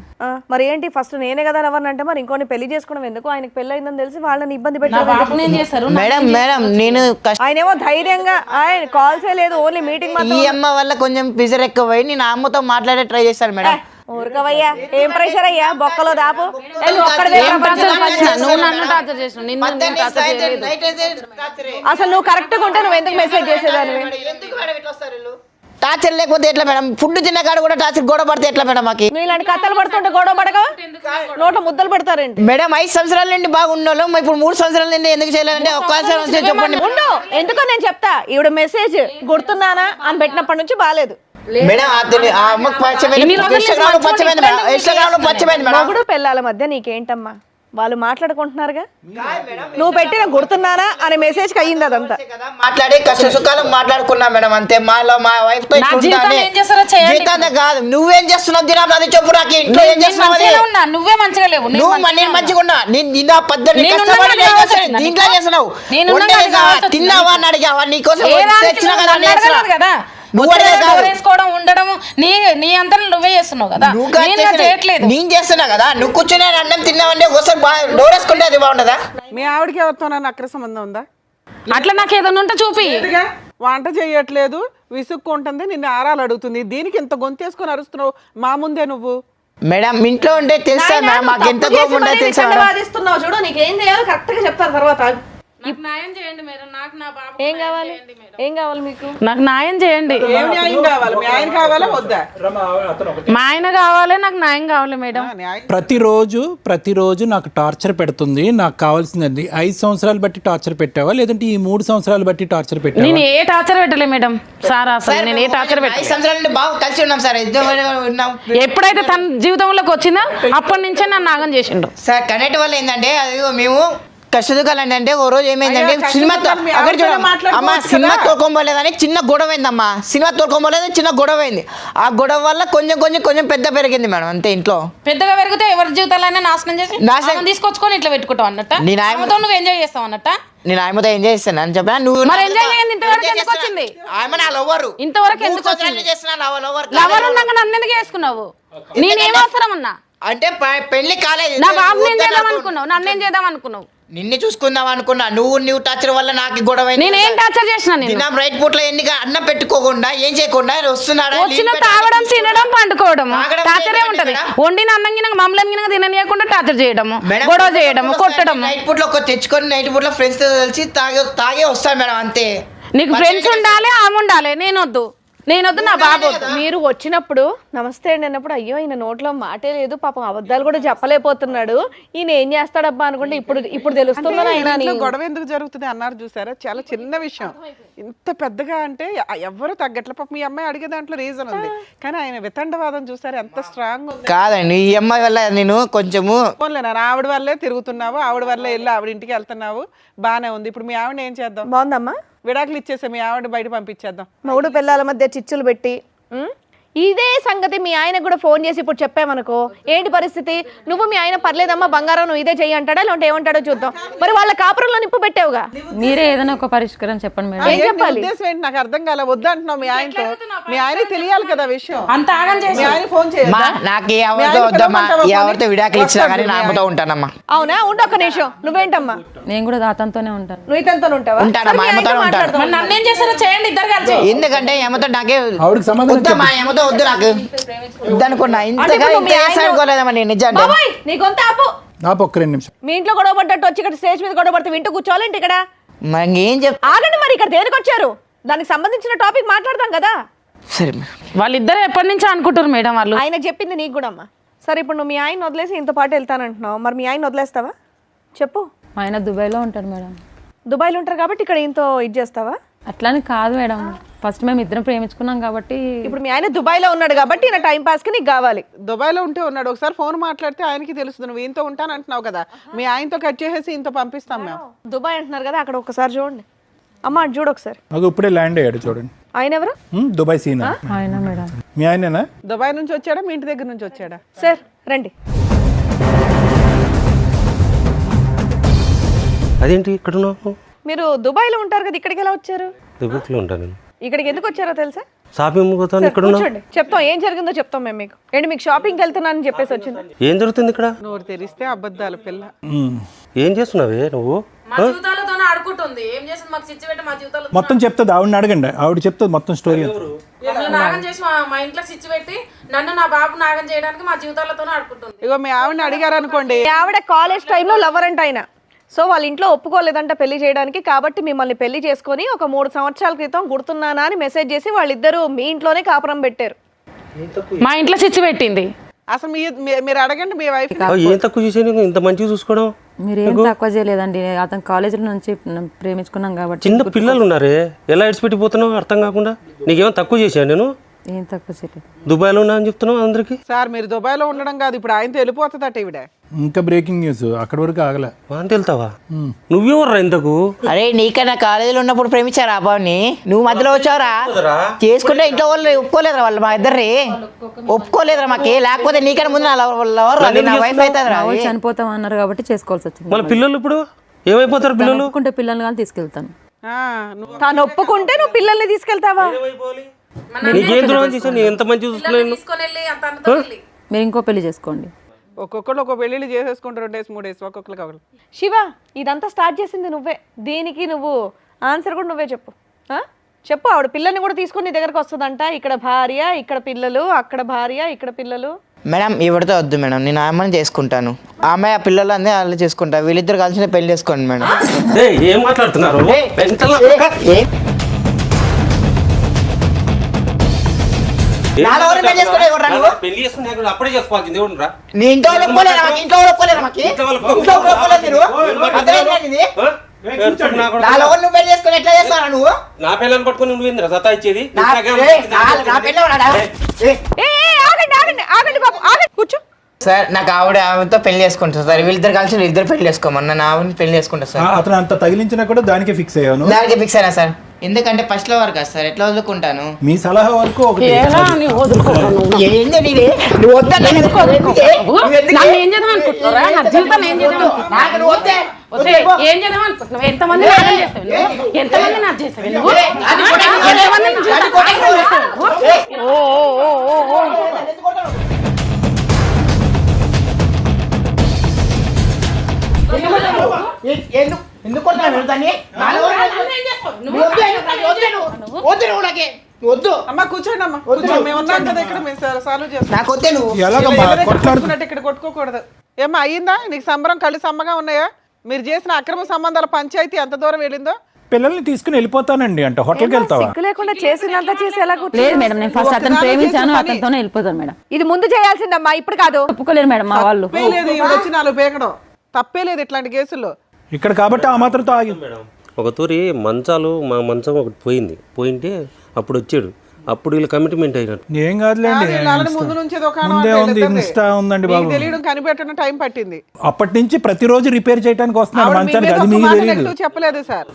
మరి ఏంటి, ఫస్ట్ నేనే కదా ఎవరిని అంటే మరి ఇంకోని పెళ్లి చేసుకోవడం ఎందుకు? ఆయనకు పెళ్లి అయిందని తెలిసి వాళ్ళని ఇబ్బంది పెట్టారు. మేడం నేను ఆయనేమో ధైర్యంగా ఆయన కాల్సే లేదు, ఓన్లీ మీటింగ్. ఈ అమ్మ వల్ల కొంచెం ప్రెజర్ ఎక్కువ పోయి నేను అమ్మతో మాట్లాడే ట్రై చేశాను మేడం. ఊరుకోవయ్యా, ఏం ప్రెషర్ అయ్యా, బొక్కలో దాపు. ఏం టార్చర్ చేసినా? నువ్వు నన్ను టార్చర్ చేసినావు, నిన్ను నేను టార్చర్ చేయలేదు. అసలు నువ్వు కరెక్ట్ గా ఉంటే నువ్వు ఎందుకు మెసేజ్ చేసేదాన్ని? టార్చర్ లేకపోతే ఎట్లా మేడం? ఫుడ్ తిన్న కాడ కూడా టార్చర్ గొడవ పడితే ఎట్లా మేడం? మాకు నువ్వు ఇలాంటి కథలు పడుతుంటే గొడవ పడగా నోట్లో ముద్దలు పెడతారేంటి? మేడం 5 సంవత్సరాల నుండి బాగున్నాం, ఇప్పుడు 3 సంవత్సరాల నుండి ఎందుకు చేయలేదంటే ఒక్కసారి చెప్పండి. ఉండు, ఎందుకో నేను చెప్తా. ఈవిడ మెసేజ్ గుర్తున్నానా అని పెట్టినప్పటి నుంచి బాగాలేదు. మేడం ఆ అమ్మకు పచ్చమైంది, ఇన్స్టాగ్రామ్ లో పచ్చమైంది మేడం, ఇన్స్టాగ్రామ్ లో పచ్చమైంది మేడం. మొగుడు పిల్లల మధ్య నీకేంటమ్మా? వాళ్ళు మాట్లాడుకుంటున్నారుగా, నువ్వు పెట్టిన గుర్తున్నానా అనే మెసేజ్ అయ్యింది అదంతా. మాట్లాడి కష్ట సుఖాలు మాట్లాడుకున్నా మేడం, అంతే. మా వైఫ్ తో జీవితాంతం కాదు. నువ్వేం చేస్తున్నావు దినం అది చెప్పు నాకు. ఇంట్లో ఏం చేస్తున్నావు? నువ్వే మంచిగా లేవు. నేను మంచిగా ఉన్నా. నేను పద్ధతి దీంట్లో చేస్తున్నావు. తిన్నావా అని అడిగావా? నీకోసం తెచ్చినా కదా. వేసుకోవడం ఉండడం నీ అంతా నువ్వే చేస్తున్నావు కదా, చేయట్లేదు. నేను చేస్తున్నా కదా. నువ్వు కూర్చుని అన్నం తిన్నావంటే ఒకసారి డోర్ వేసుకుంటే అది బాగుండదా? మీ ఆవిడకి ఎవరితోనన్నా అక్ర సంబంధం ఉందా? అట్లా నాకు ఏదైనా ఉంటే చూపి. వంట చేయట్లేదు, విసుక్కుంటుంది, నిన్ను ఆరాలు అడుగుతుంది. దీనికి ఇంత గొంతేసుకొని అరుస్తున్నావు మా ముందే నువ్వు. మేడం ఇంట్లో ఉంటే తెలుసా మేడం, మాకు ఎంత కోపం ఉంటే తెలుసా మేడం. వాదిస్తున్నావు చూడు, నీకేం చేయాలో కరెక్ట్ గా చెప్తాను తర్వాత. ఏం కావాలి, ఏం కావాలి మీకు? నాకు న్యాయం చేయండి. ఏం న్యాయం కావాలి? మీ ఆయన కావాలా వద్దా? మా ఆయన కావాలి, నాకు న్యాయం కావాలి మేడం. ప్రతిరోజు నాకు టార్చర్ పెడుతుంది. నాకు కావాల్సింది 5 సంవత్సరాలు బట్టి టార్చర్ పెట్టావా, లేదంటే ఈ 3 సంవత్సరాలు బట్టి టార్చర్ పెట్టావా? నేను ఏ టార్చర్ పెట్టలే మేడం. సార్ అసలు నేను ఏ టార్చర్ 5 సంవత్సరాల నుండి బాగా కలిసి ఉన్నాం సార్. ఎప్పుడైతే తన జీవితంలోకి వచ్చిందో అప్పటి నుంచే నన్ను నాగం చేసిండు సార్. కనెక్ట్ వల్ల ఏంటంటే అది మేము కష్టదుకాలు అంటే ఓ రోజు ఏమైందంటే సినిమా అక్కడ చూడమ్మా, సినిమా తోడుకోబోలేదని చిన్న గొడవ అయిందమ్మా. సినిమా తోడుకోబోలేదు, చిన్న గొడవ అయింది. ఆ గొడవ వల్ల కొంచెం పెద్ద పెరిగింది మేడం, అంతే. ఇంట్లో పెద్దగా పెరిగితే ఎవరి జీవితాలైనా నాశనం చేసి తీసుకొచ్చుకొని ఇట్లా పెట్టుకుంటావు అన్నట్ట. నువ్వు ఎంజాయ్ చేస్తావు అన్నట్ట. నేను ఆయనతో ఎంజాయ్ చేస్తాను అని చెప్పిన. నువ్వు మరి ఎంజాయ్ చేయండి. ఇంతవరకు ఎందుకు వచ్చింది? ఆమె నా లవర్. ఇంతవరకు ఎందుకు వచ్చింది? లవర్ ఉన్నాక నన్ను ఎందుకు చేసుకున్నావు? నేనేం అవసరం ఉన్నా అంటే పెళ్లి కాలేదు. నా బాబు నేను చేద్దాం అనుకున్నావు, నన్ను ఏం చేద్దాం అనుకున్నావు? నిన్ను చూసుకుందాం అనుకున్నా. నువ్వు టార్చర్ వల్ల నాకు గొడవ. నేనేం టార్చర్ చేసినా? తిన్నాం రైట్ పూట్లో ఎన్నిగా అన్నం పెట్టుకోకుండా ఏం చేయకుండా వస్తున్నాడా? వచ్చిన తాగడం, తినడం, పండుకోవడం టార్చరే ఉంటది. వండిన అన్నం గిన మమ్మల్ని గిన తిననీయకుండా టార్చర్ చేయడము, గొడవ చేయడము, కొట్టడం. నైట్ పూట్లో తెచ్చుకొని నైట్ పూట్లో ఫ్రెండ్స్ తో కలిసి తాగే వస్తాను మేడం, అంతే. నీకు ఫ్రెండ్స్ ఉండాలి, ఆమె ఉండాలి. నేనొద్దు, నా బాబు. మీరు వచ్చినప్పుడు నమస్తే అండి అన్నప్పుడు అయ్యో ఈయన నోట్లో మాటే లేదు, పాపం అబద్ధాలు కూడా చెప్పలేకపోతున్నాడు, ఈయన ఏం చేస్తాడబ్బా అనుకుంటే ఇప్పుడు తెలుస్తుందని ఆయన గొడవ ఎందుకు జరుగుతుంది అన్నారు చూసారా? చాలా చిన్న విషయం, ఇంత పెద్దగా అంటే ఎవరు తగ్గట్ల. పాప మీ అమ్మాయి అడిగే దాంట్లో రీజన్ ఉంది, కానీ ఆయన వితండవాదం చూసారు ఎంత స్ట్రాంగ్ ఉంది. కాదండి, ఈ అమ్మాయి వల్ల నేను కొంచెము ఆవిడ వల్లే తిరుగుతున్నావు, ఆవిడ వల్లే వెళ్ళి ఆవిడ ఇంటికి వెళ్తున్నావు, బానే ఉంది. ఇప్పుడు మీ ఆవిడ ఏం చేద్దాం? బాగుందమ్మా, విడాకులు ఇచ్చేసా మీ ఆవిడ బయట పంపించేద్దాం. మొగుడు పిల్లల మధ్య చిచ్చులు పెట్టి ఇదే సంగతి మీ ఆయన కూడా ఫోన్ చేసి ఇప్పుడు చెప్పామనుకో, ఏంటి పరిస్థితి? నువ్వు మీ ఆయన పర్లేదమ్మా బంగారం నువ్వు ఇదే చెయ్యి అంటాడా, లేదంటే ఏమంటాడో చూద్దాం. మరి వాళ్ళ కాపురంలో నిప్పు పెట్టావుగా, మీరే ఏదైనా ఒక పరిష్కారం చెప్పండి మేడం. ఏం చెప్పాలి? ఉద్దేశం ఏంటి నాకు అర్థం కాలే. వద్దు అంటున్నావు మీ ఆయనతో, మీ ఆయన తెలియాలి కదా విషయం. అంత ఆగం చేసి మీ ఆయన ఫోన్ చేయాలి. నాకు ఎవరితో వద్దమ్మా, ఎవరితో విడాకులు ఇచ్చినా కానీ నా అమ్మతో ఉంటానమ్మా. అవునా? ఉండు ఒక్క నిమిషం. నువ్వేంటమ్మా? నేను కూడా అతనితోనే ఉంటాను. నువ్వు ఇతనితో ఉంటావా? ఉంటానమ్మా, అమ్మతో ఉంటాను. నన్ను ఏం చేస్తారో చేయండి ఇద్దరు కలిసి. ఎందుకంటే ఏమతో నాకే ఆవిడకి సంబంధం వద్దమ్మా, ఏమతో వద్దు నాకు. వద్దనుకున్నా ఇంతగా అనుకోలేదమ్మా నేను నిజం. బాబాయ్ నీ గొంత ఆపు. ఒక్క 2 నిమిషం. మీ ఇంట్లో గొడవ పడ్డట్టు వచ్చి ఇక్కడ స్టేజ్ మీద గొడవ పడితే వింటూ కూర్చోవాలంటే ఇక్కడ మరి ఏం ఆగండి. మరి ఇక్కడ దేనికి వచ్చారు? దానికి సంబంధించిన టాపిక్ మాట్లాడదాం కదా. సరే వాళ్ళిద్దరు ఎప్పటి నుంచో అనుకుంటారు మేడం వాళ్ళు. ఆయన చెప్పింది నీకు కూడా అమ్మా. సరే ఇప్పుడు నువ్వు మీ ఆయన వదిలేసి ఇంత పాటు వెళ్తానంటున్నావు, మరి మీ ఆయన వదిలేస్తావా చెప్పు? మా ఆయన దుబాయ్లో ఉంటారు మేడం. దుబాయ్లో ఉంటారు కాబట్టి ఇక్కడ ఇంతో ఇది చేస్తావా? అట్లాని కాదు మేడం, ఫస్ట్ మేము ఇద్దరం ప్రేమించుకున్నాం కాబట్టి. ఇప్పుడు మీ ఆయన దుబాయ్లో ఉన్నాడు కాబట్టి ఈయన టైం పాస్కి నీకు కావాలి. దుబాయ్లో ఉంటే ఉన్నాడు, ఒకసారి ఫోన్ మాట్లాడితే ఆయనకి తెలుస్తుంది. నువ్వు ఈయనతో ఉంటాను అంటున్నావు కదా, మీ ఆయనతో కట్ చేసేసి ఇంత పంపిస్తాం మేము. దుబాయ్ అంటున్నారు కదా, అక్కడ ఒకసారి చూడండి అమ్మ, అటు చూడు ఒకసారి. నాకు ఇప్పుడే ల్యాండ్ అయ్యాడు చూడండి. ఆయన ఎవరు? దుబాయ్ సీనా. ఆయన మేడం. మీ ఆయనేనా? దుబాయ్ నుంచి వచ్చాడా, మీ ఇంటి దగ్గర నుంచి వచ్చాడా? సార్ రండి. అదేంటి ఇక్కడ ఉన్నావు? మీరు దుబాయ్లో ఉంటారు కదా, ఇక్కడికి ఎలా వచ్చారు? దుబాయ్లో ఉంటాను నేను. ఇక్కడికి ఎందుకు వచ్చారో తెలుసా? షాపింగ్ పోతాను. ఇక్కడ కూర్చోండి, చెప్తాం ఏం జరిగిందో చెప్తాం మేము మీకు. ఏంటి మీకు షాపింగ్కి వెళ్తున్నానని చెప్పేసి వచ్చింది? ఏం జరుగుతుంది ఇక్కడ? నోరు తెరిస్తే అబద్ధాలు పిల్ల. ఏం చేస్తున్నావే నువ్వు? ఆడుకుంటుంది. ఏం చేసింది మాకు చిచ్చు పెట్టి మా జీవితాలు మొత్తం చెప్తుంది, ఆవిడని అడగండి, ఆవిడ చెప్తుంది మొత్తం స్టోరీ. నాగం చేసి మా ఇంట్లో చిచ్చు పెట్టి నన్ను నా బాబు నాగం చేయడానికి మా జీవితాలతోనే ఆడుకుంటుంది. ఇగో మీ ఆవిడని అడిగారు అనుకోండి, మీ ఆవిడ కాలేజ్ టైంలో లవర్ అంట ఆయన. సో వాళ్ళ ఇంట్లో ఒప్పుకోలేదంట పెళ్లి చేయడానికి, కాబట్టి మిమ్మల్ని పెళ్లి చేసుకొని ఒక 3 సంవత్సరాల క్రితం గుర్తున్నానా అని మెసేజ్ చేసి వాళ్ళిద్దరూ మీ ఇంట్లోనే కాపురం పెట్టారు. మా ఇంట్లో చిచ్చు పెట్టింది. అసలు మీరు అడగండి మీ వైఫ్. ఏం తక్కువ చేసాను ఇంత మంచిగా చూసుకోవడం? మీరేం తక్కువ చేయలేదండి, అతను కాలేజీలో నుంచి ప్రేమించుకున్నాం కాబట్టి. చిన్న పిల్లలు ఉన్నారే, ఎలా ఇడిచిపెట్టిపోతున్నావు అర్థం కాకుండా? నీకేమో తక్కువ చేశాను నేను? ఏం తక్కువ చేయలేదు. దుబాయ్లో ఉన్నా అని చెప్తున్నావు అందరికి. సార్ మీరు దుబాయ్లో ఉండడం కాదు, ఇప్పుడు ఆయనతో వెళ్ళిపోతుందట ఈవిడ. ఇంకా బ్రేకింగ్ న్యూస్, అక్కడి వరకు ఆగలే. అంటే వెళ్తావా? నువ్వేమర్రా ఇంతకు? అరే నీకన్నా కాలేజీలో ఉన్నప్పుడు ప్రేమించారా అబ్బాయిని, నువ్వు మధ్యలో వచ్చావురా? చేసుకుంటే ఇంట్లో వాళ్ళు ఒప్పుకోలేదురా, వాళ్ళు మా ఇద్దరి ఒప్పుకోలేదురా మాకి. లేకపోతే నీకన్నా ముందు నా వైఫ్ అవుతుందిరా. వాళ్ళు చనిపోతాం అన్నారు కాబట్టి చేసుకోవాల్సి వచ్చింది. మళ్ళీ పిల్లలు ఇప్పుడు ఏమైపోతారు? పిల్లలు ఒప్పుకుంటే పిల్లల్ని కానీ తీసుకెళ్తాను. తాను ఒప్పుకుంటే నువ్వు పిల్లల్ని తీసుకెళ్తావా? నీకేం ద్రోహం చేశాను? నేను ఎంత మంచి చూసుకున్నాను. మీరు ఇంకో పెళ్లి చేసుకోండి. ఒక్కొక్కరు ఒక్కొక్క పెళ్ళిళ్ళు చేసేసుకుంటారు 2 డేస్ 3 డేస్ ఒక్కొక్కరికి ఒకరు. శివ, ఇదంతా స్టార్ట్ చేసింది నువ్వే. దీనికి నువ్వు ఆన్సర్ కూడా నువ్వే చెప్పు. చెప్పు. ఆవిడ పిల్లల్ని కూడా తీసుకొని నీ దగ్గరకు వస్తుందంట. ఇక్కడ భార్య, ఇక్కడ పిల్లలు, అక్కడ భార్య, ఇక్కడ పిల్లలు. మేడం ఈవిడతో వద్దు మేడం, నేను ఆమెను చేసుకుంటాను. ఆమె ఆ పిల్లలు అందే వాళ్ళు చేసుకుంటా. వీళ్ళిద్దరు కలిసి పెళ్లి చేసుకోండి మేడం. ఏం మాట్లాడుతున్నారు? పెళ్లి చేసుకుని అప్పుడే చేసుకోవాల్సింది. నీ ఇంట్లో ఒప్పుకోలేరా? ఇంట్లో ఒప్పుకోలేరా? నువ్వు పెళ్లి చేసుకుని ఎట్లా చేస్తావు నువ్వు? నా పిల్లని పట్టుకుని నువ్వు ఏందిరా సతా ఇచ్చేది? కూర్చో. సార్ నాకు ఆవిడతో పెళ్లి చేసుకుంటారు సార్. వీళ్ళిద్దరు కలిసి వీళ్ళిద్దరు పెళ్లి చేసుకోమన్నా, నా ఆవిడని పెళ్లి చేసుకుంటా సార్. అతను అంత తగిలించినా కూడా దానికే ఫిక్స్ అయ్యాను. దానికి ఫిక్స్ అయినా సార్. ఎందుకంటే ఫస్ట్ లో వరకు సార్ ఎట్లా వదులుకుంటాను. మీ సలహా వరకు ఒకటి. ఏంది నీది? నువ్వు వద్దన్నా కదా. ఏం చేద్దాం అనుకుంటున్నారా? నా జీవితం ఏం చేద్దాం? నాకు నువ్వు వద్దే. ఏం చేద్దాం అనుకుంటున్నావు? ఎంతమంది నాగం చేస్తావు నువ్వు? ఎంతమంది నాకు చేస్తావు నువ్వు? ఎందుకు కొట్టాను దాన్ని? వద్దు అమ్మా కూర్చోండి అమ్మా, కూర్చోండి. మేము ఉన్నాం కదా ఇక్కడ, మేము సాల్వ్ చేస్తాం. నాకు వద్దే. నువ్వు కొట్టుకున్నట్టు ఇక్కడ కొట్టుకోకూడదు. ఏమ్మా అయ్యిందా నీకు సంబరం? కళ్ళు సమ్మగా ఉన్నాయా? మీరు చేసిన అక్రమ సంబంధాల పంచాయతీ ఎంత దూరం వెళ్ళిందో? పిల్లల్ని తీసుకుని వెళ్ళిపోతానండి అంటే హోటల్కి వెళ్తావా? సిగ్గు లేకుండా చేసినంత చేసి ఎలా లేదు మేడం, నేను ఫస్ట్ అతను ప్రేమించాను, అతనితోనే వెళ్ళిపోతాను మేడం. ఇది ముందు చేయాల్సిందమ్మా, ఇప్పుడు కాదు. ఒప్పుకోలేరు మేడం మా వాళ్ళు. తప్పే లేదు ఈవిడ వచ్చి 4 పేకడం, తప్పే లేదు ఇట్లాంటి కేసుల్లో. ఇక్కడ కాబట్టి ఆ మాత్రంతో ఆగి. ఒక తూరి మంచాలు, మా మంచం ఒకటి పోయింటే అప్పుడు వచ్చాడు. అప్పుడు వీళ్ళు కమిట్మెంట్ అయినట్టు. ఏం కాదులేండి, ముందు నుంచి ముందే ఉంది, ఇన్స్టా ఉందండి బాబు. తెలియడం కనిపెట్టడం టైం పట్టింది. అప్పటి నుంచి ప్రతిరోజు రిపేర్ చేయడానికి వస్తున్నారు మంచానికి. అది మీకు తెలియదు. చెప్పలేదు సార్,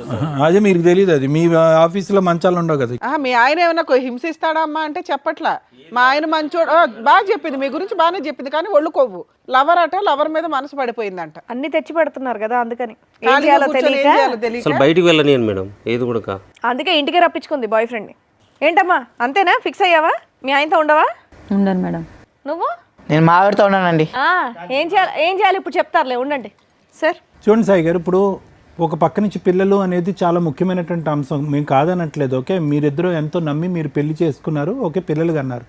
అదే మీకు తెలియదు. అది మీ ఆఫీసులో మంచాలు ఉండవు కదా. మీ ఆయన ఏమన్నా హింసిస్తాడా అమ్మా అంటే చెప్పట్లా. మా ఆయన మంచోడు బాగా చెప్పింది, మీ గురించి బాగానే చెప్పింది, కానీ ఒళ్ళు కొవ్వు. లవర్ అట, లవర్ మీద మనసు పడిపోయిందంట. అన్ని తెచ్చి పెడుతున్నారు కదా, అందుకని ఏం చేయాలో తెలియక అసలు బయటికి వెళ్ళనియను మేడం ఏది కూడా. అందుకే ఇంటికి రప్పించుకుంది బాయ్ ఫ్రెండ్. ఏంటమ్మా అంతేనా? ఫిక్స్ అయ్యావా? మీ ఆయనతో ఉండవా? ఉండను మేడం. నువ్వు? నేను మా ఆవిడతో ఉన్నానండి. ఏం చేయాలి ఇప్పుడు చెప్తారులే, ఉండండి సార్. చూడండి సాయి గారు, ఇప్పుడు ఒక పక్క నుంచి పిల్లలు అనేది చాలా ముఖ్యమైనటువంటి అంశం, మేము కాదనట్లేదు. ఓకే, మీరిద్దరూ ఎంతో నమ్మి మీరు పెళ్లి చేసుకున్నారు, ఓకే, పిల్లలు కన్నారు.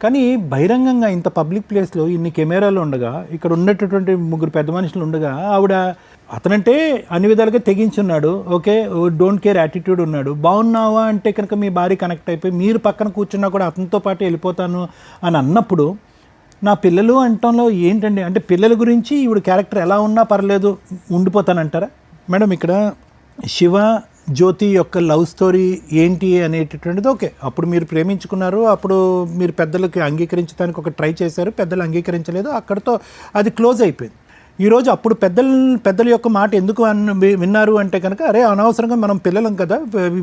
కానీ బహిరంగంగా ఇంత పబ్లిక్ ప్లేస్లో ఇన్ని కెమెరాలు ఉండగా, ఇక్కడ ఉన్నటువంటి 3 పెద్ద మనుషులు ఉండగా, ఆవిడ అతనంటే అన్ని విధాలుగా తెగించున్నాడు, ఓకే, డోంట్ కేర్ యాటిట్యూడ్ ఉన్నాడు. బాగున్నావా అంటే కనుక మీ భార్య కనెక్ట్ అయిపోయి మీరు పక్కన కూర్చున్నా కూడా అతనితో పాటు వెళ్ళిపోతాను అని అన్నప్పుడు, నా పిల్లలు అంటంలో ఏంటండి అంటే పిల్లల గురించి ఈవిడ క్యారెక్టర్ ఎలా ఉన్నా పర్లేదు ఉండిపోతానంటారా మేడం? ఇక్కడ శివ జ్యోతి యొక్క లవ్ స్టోరీ ఏంటి అనేటటువంటిది ఓకే, అప్పుడు మీరు ప్రేమించుకున్నారు, అప్పుడు మీరు పెద్దలకి అంగీకరించడానికి ఒక ట్రై చేశారు, పెద్దలు అంగీకరించలేదు, అక్కడితో అది క్లోజ్ అయిపోయింది. ఈరోజు అప్పుడు పెద్దల యొక్క మాట ఎందుకు విన్నారు అంటే కనుక, అరే అనవసరంగా మనం పిల్లలం కదా,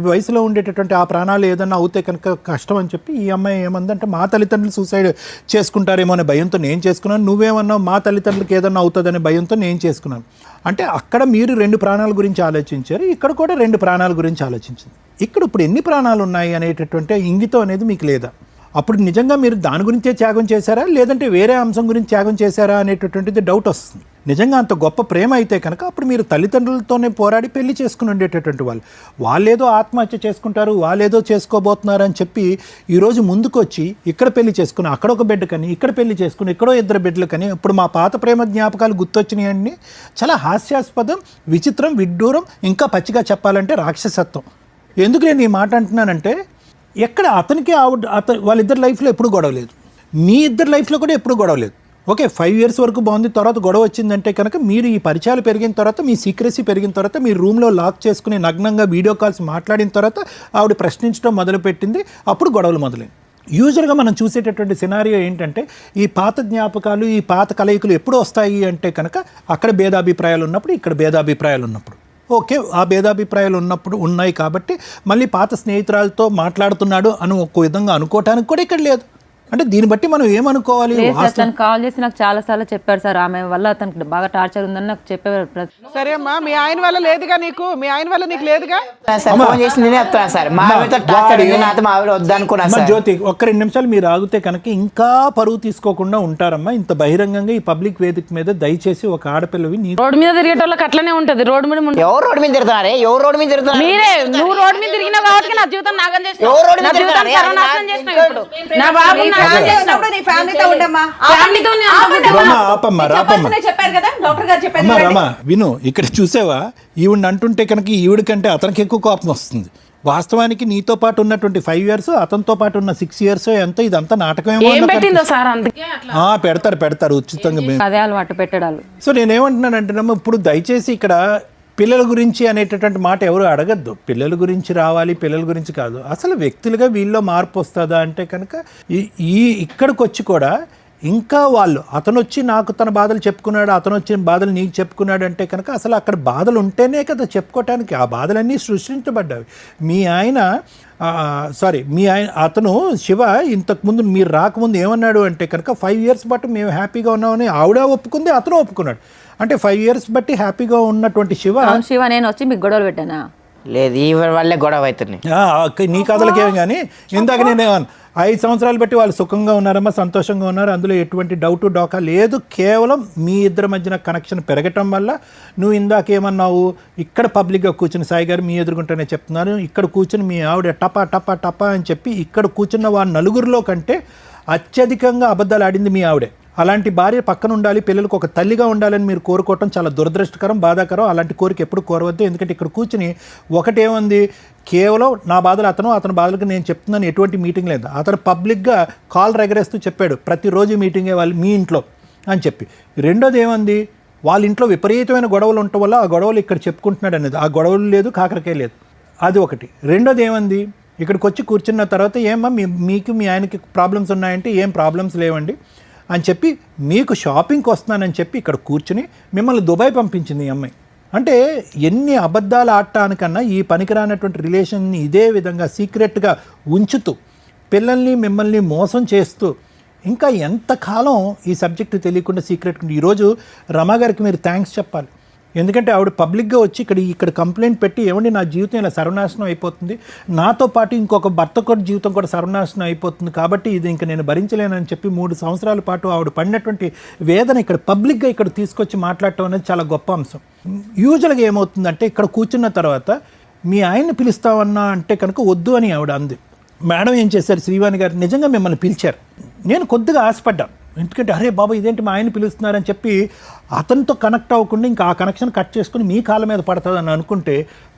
వయసులో ఉండేటటువంటి ఆ ప్రాణాలు ఏదన్నా అవుతే కనుక కష్టం అని చెప్పి ఈ అమ్మాయి ఏమందంటే మా తల్లిదండ్రులు సూసైడ్ చేసుకుంటారేమో అనే భయంతో నేను చేసుకున్నాను, నువ్వేమన్నావు మా తల్లిదండ్రులకు ఏదన్నా అవుతుందనే భయంతో నేను చేసుకున్నాను. అంటే అక్కడ మీరు 2 ప్రాణాల గురించి ఆలోచించారు, ఇక్కడ కూడా 2 ప్రాణాల గురించి ఆలోచించింది. ఇక్కడ ఇప్పుడు ఎన్ని ప్రాణాలు ఉన్నాయి అనేటటువంటి ఇంగితం అనేది మీకు లేదా? అప్పుడు నిజంగా మీరు దాని గురించే త్యాగం చేశారా, లేదంటే వేరే అంశం గురించి త్యాగం చేశారా అనేటటువంటిది డౌట్ వస్తుంది. నిజంగా అంత గొప్ప ప్రేమ అయితే కనుక అప్పుడు మీరు తల్లిదండ్రులతోనే పోరాడి పెళ్లి చేసుకుని ఉండేటటువంటి వాళ్ళేదో ఆత్మహత్య చేసుకుంటారు, వాళ్ళేదో చేసుకోబోతున్నారు అని చెప్పి ఈరోజు ముందుకు వచ్చి ఇక్కడ పెళ్లి చేసుకుని అక్కడ ఒక బిడ్డ కని ఇక్కడ పెళ్లి చేసుకుని ఇక్కడో 2 బిడ్డలు కని ఇప్పుడు మా పాత ప్రేమ జ్ఞాపకాలు గుర్తొచ్చినాయండి. చాలా హాస్యాస్పదం, విచిత్రం, విడ్డూరం, ఇంకా పచ్చిగా చెప్పాలంటే రాక్షసత్వం. ఎందుకు నేను ఈ మాట అంటున్నానంటే ఎక్కడ అతనికి వాళ్ళిద్దరి లైఫ్లో ఎప్పుడు గొడవ లేదు, మీ ఇద్దరు లైఫ్లో కూడా ఎప్పుడు గొడవ లేదు. ఓకే 5 years వరకు బాగుంది, తర్వాత గొడవ వచ్చిందంటే కనుక మీరు ఈ పరిచయాలు పెరిగిన తర్వాత, మీ సీక్రెసీ పెరిగిన తర్వాత, మీ రూమ్లో లాక్ చేసుకుని నగ్నంగా వీడియో కాల్స్ మాట్లాడిన తర్వాత ఆవిడ ప్రశ్నించడం మొదలుపెట్టింది, అప్పుడు గొడవలు మొదలైంది. యూజువల్గా మనం చూసేటటువంటి సినారియో ఏంటంటే ఈ పాత జ్ఞాపకాలు, ఈ పాత కలయికలు ఎప్పుడు వస్తాయి అంటే కనుక అక్కడ భేదాభిప్రాయాలు ఉన్నప్పుడు, ఇక్కడ భేదాభిప్రాయాలు ఉన్నప్పుడు. ఓకే ఆ భేదాభిప్రాయాలు ఉన్నప్పుడు ఉన్నాయి కాబట్టి మళ్ళీ పాత స్నేహితురాలతో మాట్లాడుతున్నాడు అని ఒక విధంగా అనుకోవటానికి కూడా ఇక్కడ లేదు. అంటే దీన్ని బట్టి మనం ఏమనుకోవాలి? తను కాల్ చేసి నాకు చాలా సార్లు చెప్పారు సార్, ఆమె వల్ల తనకు బాగా టార్చర్ ఉందని నాకు చెప్పేవారు. సరే అమ్మా, మీ ఆయన వల్ల లేదుగా నీకు, మీ ఆయన వల్ల నీకు లేదుగా. ఫోన్ చేసి నేనే చెప్తాను సార్, మా ఆవిడతో టార్చర్ ఉంది, నాతో మా ఆవిడ వద్దనుకున్నాను సార్. జ్యోతి ఒక్క 2 నిమిషాలు మీరు ఆగితే కనుక ఇంకా పరువు తీసుకోకుండా ఉంటారమ్మా. ఇంత బహిరంగంగా ఈ పబ్లిక్ వేదిక మీద దయచేసి ఒక ఆడపిల్లవి రోడ్డు మీద తిరిగేటోళ్ళకి అట్లనే ఉంటది. రోడ్డు మీద ఎవరు రోడ్డు మీద తిరుగుతున్నారే? ఎవరు రోడ్డు మీద తిరుగుతున్నారు? మీరే. నువ్వు రోడ్డు మీద తిరిగినావు కాబట్టి నా జీవితం నాగం చేసినావు. ఎవరు రోడ్డు మీద నా జీవితం తిరుగుతున్నారే? సర్వనాశనం చేసినావు. ఇప్పుడు నా బాబు నీ ఫ్యామిలీతో ఉండమ్మా. ఆపమ్మా రాపమ్మా. చెప్పారు కదా డాక్టర్ గారు చెప్పారు. అమ్మా రామా విను, ఇక్కడ చూసావా ఈవిడ అంటుంటే కనుక ఈవిడ కంటే అతనికి ఎక్కువ కోపం వస్తుంది. వాస్తవానికి నీతో పాటు ఉన్నటువంటి 5 years, అతనితో పాటు ఉన్న 6 years ఎంత ఇదంతా నాటకమేమో పెట్టిందో సార్ అందుకే పెడతారు ఉచితంగా. అదే అలవాటు పెట్టడాలు. సో నేనేమంటున్నానంటేనమ్మా, ఇప్పుడు దయచేసి ఇక్కడ పిల్లల గురించి అనేటటువంటి మాట ఎవరు అడగద్దు. పిల్లల గురించి రావాలి, పిల్లల గురించి కాదు. అసలు వ్యక్తులుగా వీళ్ళలో మార్పు వస్తుందా అంటే కనుక ఇక్కడికి వచ్చి కూడా ఇంకా వాళ్ళు అతను వచ్చి నాకు తన బాధలు చెప్పుకున్నాడు, అతను వచ్చిన బాధలు నీకు చెప్పుకున్నాడు అంటే కనుక అసలు అక్కడ బాధలు ఉంటేనే కదా చెప్పుకోవటానికి. ఆ బాధలన్నీ సృష్టించబడ్డాయి. మీ ఆయన అతను శివ ఇంతకుముందు మీరు రాకముందు ఏమన్నాడు అంటే కనుక 5 years బట్టి మేము హ్యాపీగా ఉన్నామని ఆవిడ ఒప్పుకుంది, అతను ఒప్పుకున్నాడు. అంటే 5 years బట్టి హ్యాపీగా ఉన్నటువంటి శివ నేను వచ్చి మీకు గొడవలు పెట్టానా? లేదు, ఈ వల్లే గొడవ అవుతున్నాయి. నీ కథలకేం కానీ ఇందాక నేను 5 సంవత్సరాలు బట్టి వాళ్ళు సుఖంగా ఉన్నారమ్మా, సంతోషంగా ఉన్నారు, అందులో ఎటువంటి డోకా లేదు. కేవలం మీ ఇద్దరి మధ్యన కనెక్షన్ పెరగటం వల్ల నువ్వు ఇందాక ఏమన్నావు, ఇక్కడ పబ్లిక్గా కూర్చుని సాయి గారు మీ ఎదుర్కొంటేనే చెప్తున్నాను, ఇక్కడ కూర్చుని మీ ఆవిడ టపా టపా టపా అని చెప్పి ఇక్కడ కూర్చున్న వారి నలుగురిలో కంటే అత్యధికంగా అబద్ధాలు ఆడింది మీ ఆవిడే. అలాంటి భార్య పక్కన ఉండాలి, పిల్లలకు ఒక తల్లిగా ఉండాలని మీరు కోరుకోవటం చాలా దురదృష్టకరం, బాధాకరం. అలాంటి కోరిక ఎప్పుడు కోరవద్దు. ఎందుకంటే ఇక్కడ కూర్చుని ఒకటేముంది, కేవలం నా బాధలు అతని బాధలకు నేను చెప్తున్నాను, ఎటువంటి మీటింగ్ లేదు. అతను పబ్లిక్గా కాల్ ఎగరేస్తూ చెప్పాడు ప్రతిరోజు మీటింగే వాళ్ళు మీ ఇంట్లో అని చెప్పి. రెండోది ఏముంది, వాళ్ళ ఇంట్లో విపరీతమైన గొడవలు ఉండటం వల్ల ఆ గొడవలు ఇక్కడ చెప్పుకుంటున్నాడు అనేది. ఆ గొడవలు లేదు, కాకరకాయ లేదు, అది ఒకటి. రెండోది ఏముంది, ఇక్కడికి వచ్చి కూర్చున్న తర్వాత ఏమమ్మా మీకు మీ ఆయనకి ప్రాబ్లమ్స్ ఉన్నాయంటే ఏం ప్రాబ్లమ్స్ లేవండి అని చెప్పి మీకు షాపింగ్కి వస్తున్నానని చెప్పి ఇక్కడ కూర్చుని మిమ్మల్ని దుబాయ్ పంపించింది ఈ అమ్మాయి. అంటే ఎన్ని అబద్ధాలు ఆడటానికన్నా ఈ పనికిరానటువంటి రిలేషన్ని ఇదే విధంగా సీక్రెట్గా ఉంచుతూ పిల్లల్ని మిమ్మల్ని మోసం చేస్తూ ఇంకా ఎంతకాలం ఈ సబ్జెక్టు తెలియకుండా సీక్రెట్. ఈరోజు రమా గారికి మీరు థ్యాంక్స్ చెప్పాలి. ఎందుకంటే ఆవిడ పబ్లిక్గా వచ్చి ఇక్కడ కంప్లైంట్ పెట్టి ఏమండి నా జీవితం ఇలా సర్వనాశనం అయిపోతుంది, నాతో పాటు ఇంకొక భర్త కూడా జీవితం కూడా సర్వనాశనం అయిపోతుంది, కాబట్టి ఇది ఇంకా నేను భరించలేనని చెప్పి 3 సంవత్సరాల పాటు ఆవిడ పడినటువంటి వేదన ఇక్కడ పబ్లిక్గా ఇక్కడ తీసుకొచ్చి మాట్లాడటం అనేది చాలా గొప్ప అంశం. యూజువల్గా ఏమవుతుందంటే ఇక్కడ కూర్చున్న తర్వాత మీ ఆయన్ని పిలుస్తామన్నా అంటే కనుక వద్దు అని ఆవిడ అంది. మేడం ఏం చేశారు, శ్రీవాణి గారు నిజంగా మిమ్మల్ని పిలిచారు. నేను కొద్దిగా ఆశపడ్డాను, ఎందుకంటే అరే బాబా ఇదేంటి మా ఆయన పిలుస్తున్నారని చెప్పి అతనితో కనెక్ట్ అవ్వకుండా ఇంకా ఆ కనెక్షన్ కట్ చేసుకుని మీ కాళ్ళ మీద పడుతుందని అనుకుంటే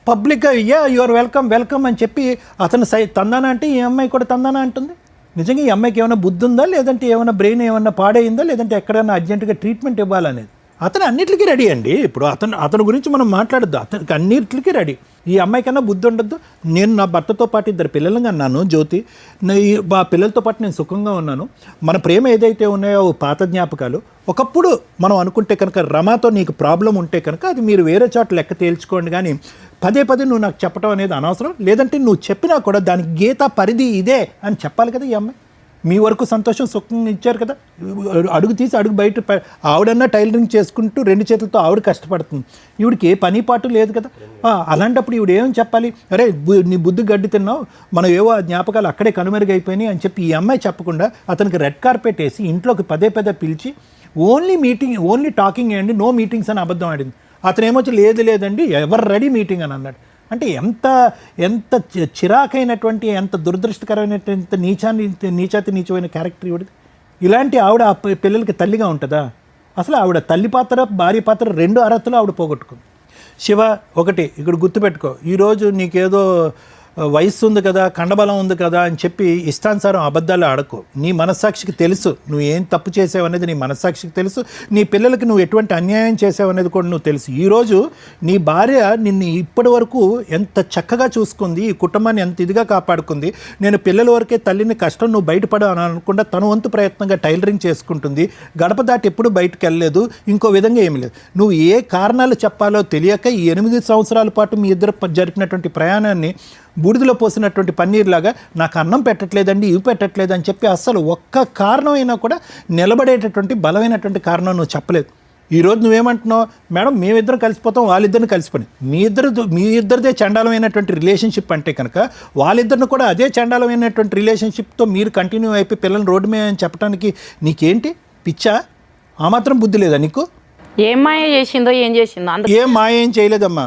పబ్లిక్గా యూఆర్ వెల్కమ్ అని చెప్పి అతను తందానా అంటే ఈ అమ్మాయి కూడా తందానా అంటుంది. నిజంగా ఈ అమ్మాయికి ఏమైనా బుద్ధి ఉందా, లేదంటే ఏమైనా బ్రెయిన్ ఏమైనా పాడైందా, లేదంటే ఎక్కడైనా అర్జెంటుగా ట్రీట్మెంట్ ఇవ్వాలనేది. అతను అన్నిటికీ రెడీ అండి. ఇప్పుడు అతని గురించి మనం మాట్లాడద్దు, అతనికి అన్నిటికీ రెడీ. ఈ అమ్మాయి కన్నా బుద్ధి ఉండద్దు. నేను నా భర్తతో పాటు 2 పిల్లలుగా అన్నాను, జ్యోతి ఆ పిల్లలతో పాటు నేను సుఖంగా ఉన్నాను. మన ప్రేమ ఏదైతే ఉన్నాయో పాత జ్ఞాపకాలు. ఒకప్పుడు మనం అనుకుంటే కనుక రమాతో నీకు ప్రాబ్లం ఉంటే కనుక అది మీరు వేరే చోట లెక్క తేల్చుకోండి, కానీ పదే నువ్వు నాకు చెప్పడం అనేది అనవసరం. లేదంటే నువ్వు చెప్పినా కూడా దానికి గీత పరిధి ఇదే అని చెప్పాలి కదా. ఈ అమ్మాయి మీ వరకు సంతోషం సుఖంగా ఇచ్చారు కదా, అడుగు తీసి అడుగు బయట ఆవిడన్నా టైలరింగ్ చేసుకుంటూ 2 చేతులతో ఆవిడ కష్టపడుతుంది, ఈవిడికి ఏ పని పాటు లేదు కదా. అలాంటప్పుడు ఈవిడ ఏమని చెప్పాలి, అరే నీ బుద్ధి గడ్డి తిన్నావు, మనం ఏవో జ్ఞాపకాలు అక్కడే కనుమరుగైపోయినాయి అని చెప్పి ఈ అమ్మాయి చెప్పకుండా అతనికి రెడ్ కార్పెట్ వేసి ఇంట్లోకి పదే పిలిచి ఓన్లీ టాకింగ్ అండి, నో మీటింగ్స్ అని అబద్ధం ఆడింది. అతను ఏమొచ్చి లేదండి ఎవరు రెడీ మీటింగ్ అని అన్నాడు. అంటే ఎంత చిరాకైనటువంటి, ఎంత దురదృష్టకరమైనటువంటి నీచమైన క్యారెక్టర్ ఇవిడిది. ఇలాంటి ఆవిడ ఆ పిల్లలకి తల్లిగా ఉంటుందా? అసలు ఆవిడ తల్లి పాత్ర, భార్య పాత్ర 2 అర్హతలు ఆవిడ పోగొట్టుకుంది. శివ, ఒకటి ఇక్కడ గుర్తుపెట్టుకో, ఈరోజు నీకేదో వయస్సు ఉంది కదా, కండబలం ఉంది కదా అని చెప్పి ఇష్టానుసారం అబద్ధాలు ఆడకు. నీ మనస్సాక్షికి తెలుసు నువ్వు ఏం తప్పు చేసావు అనేది, నీ మనస్సాక్షికి తెలుసు. నీ పిల్లలకి నువ్వు ఎటువంటి అన్యాయం చేసావు అనేది కూడా నువ్వు తెలుసు. ఈరోజు నీ భార్య నిన్ను ఇప్పటి వరకు ఎంత చక్కగా చూసుకుంది, ఈ కుటుంబాన్ని ఎంత ఇదిగా కాపాడుకుంది. నేను పిల్లల వరకే తల్లిని కష్టం నువ్వు బయటపడ అని అనుకుంటా తన వంతు ప్రయత్నంగా టైలరింగ్ చేసుకుంటుంది. గడప దాటి ఎప్పుడు బయటకు వెళ్ళలేదు, ఇంకో విధంగా ఏమి లేదు. నువ్వు ఏ కారణాలు చెప్పాలో తెలియక ఈ 8 సంవత్సరాల పాటు మీ ఇద్దరు జరిపినటువంటి ప్రయాణాన్ని బూడిదలో పోసినటువంటి పన్నీర్లాగా నాకు అన్నం పెట్టట్లేదండి, ఇవి పెట్టట్లేదు అని చెప్పి అస్సలు ఒక్క కారణం అయినా కూడా నిలబడేటటువంటి బలమైనటువంటి కారణం నువ్వు చెప్పలేదు. ఈరోజు నువ్వేమంటున్నావు, మేడం మేమిద్దరం కలిసిపోతాం, వాళ్ళిద్దరిని కలిసిపోయి మీ ఇద్దరిదే చండాలమైనటువంటి రిలేషన్షిప్ అంటే కనుక వాళ్ళిద్దరిని కూడా అదే చండాలమైనటువంటి రిలేషన్షిప్తో మీరు కంటిన్యూ అయిపోయి పిల్లల్ని రోడ్డు మీద అని చెప్పడానికి నీకేంటి పిచ్చా? ఆ మాత్రం బుద్ధి లేదా నీకు? ఏం మాయ చేసిందో ఏం చేసిందో ఏం మాయ ఏం చేయలేదమ్మా.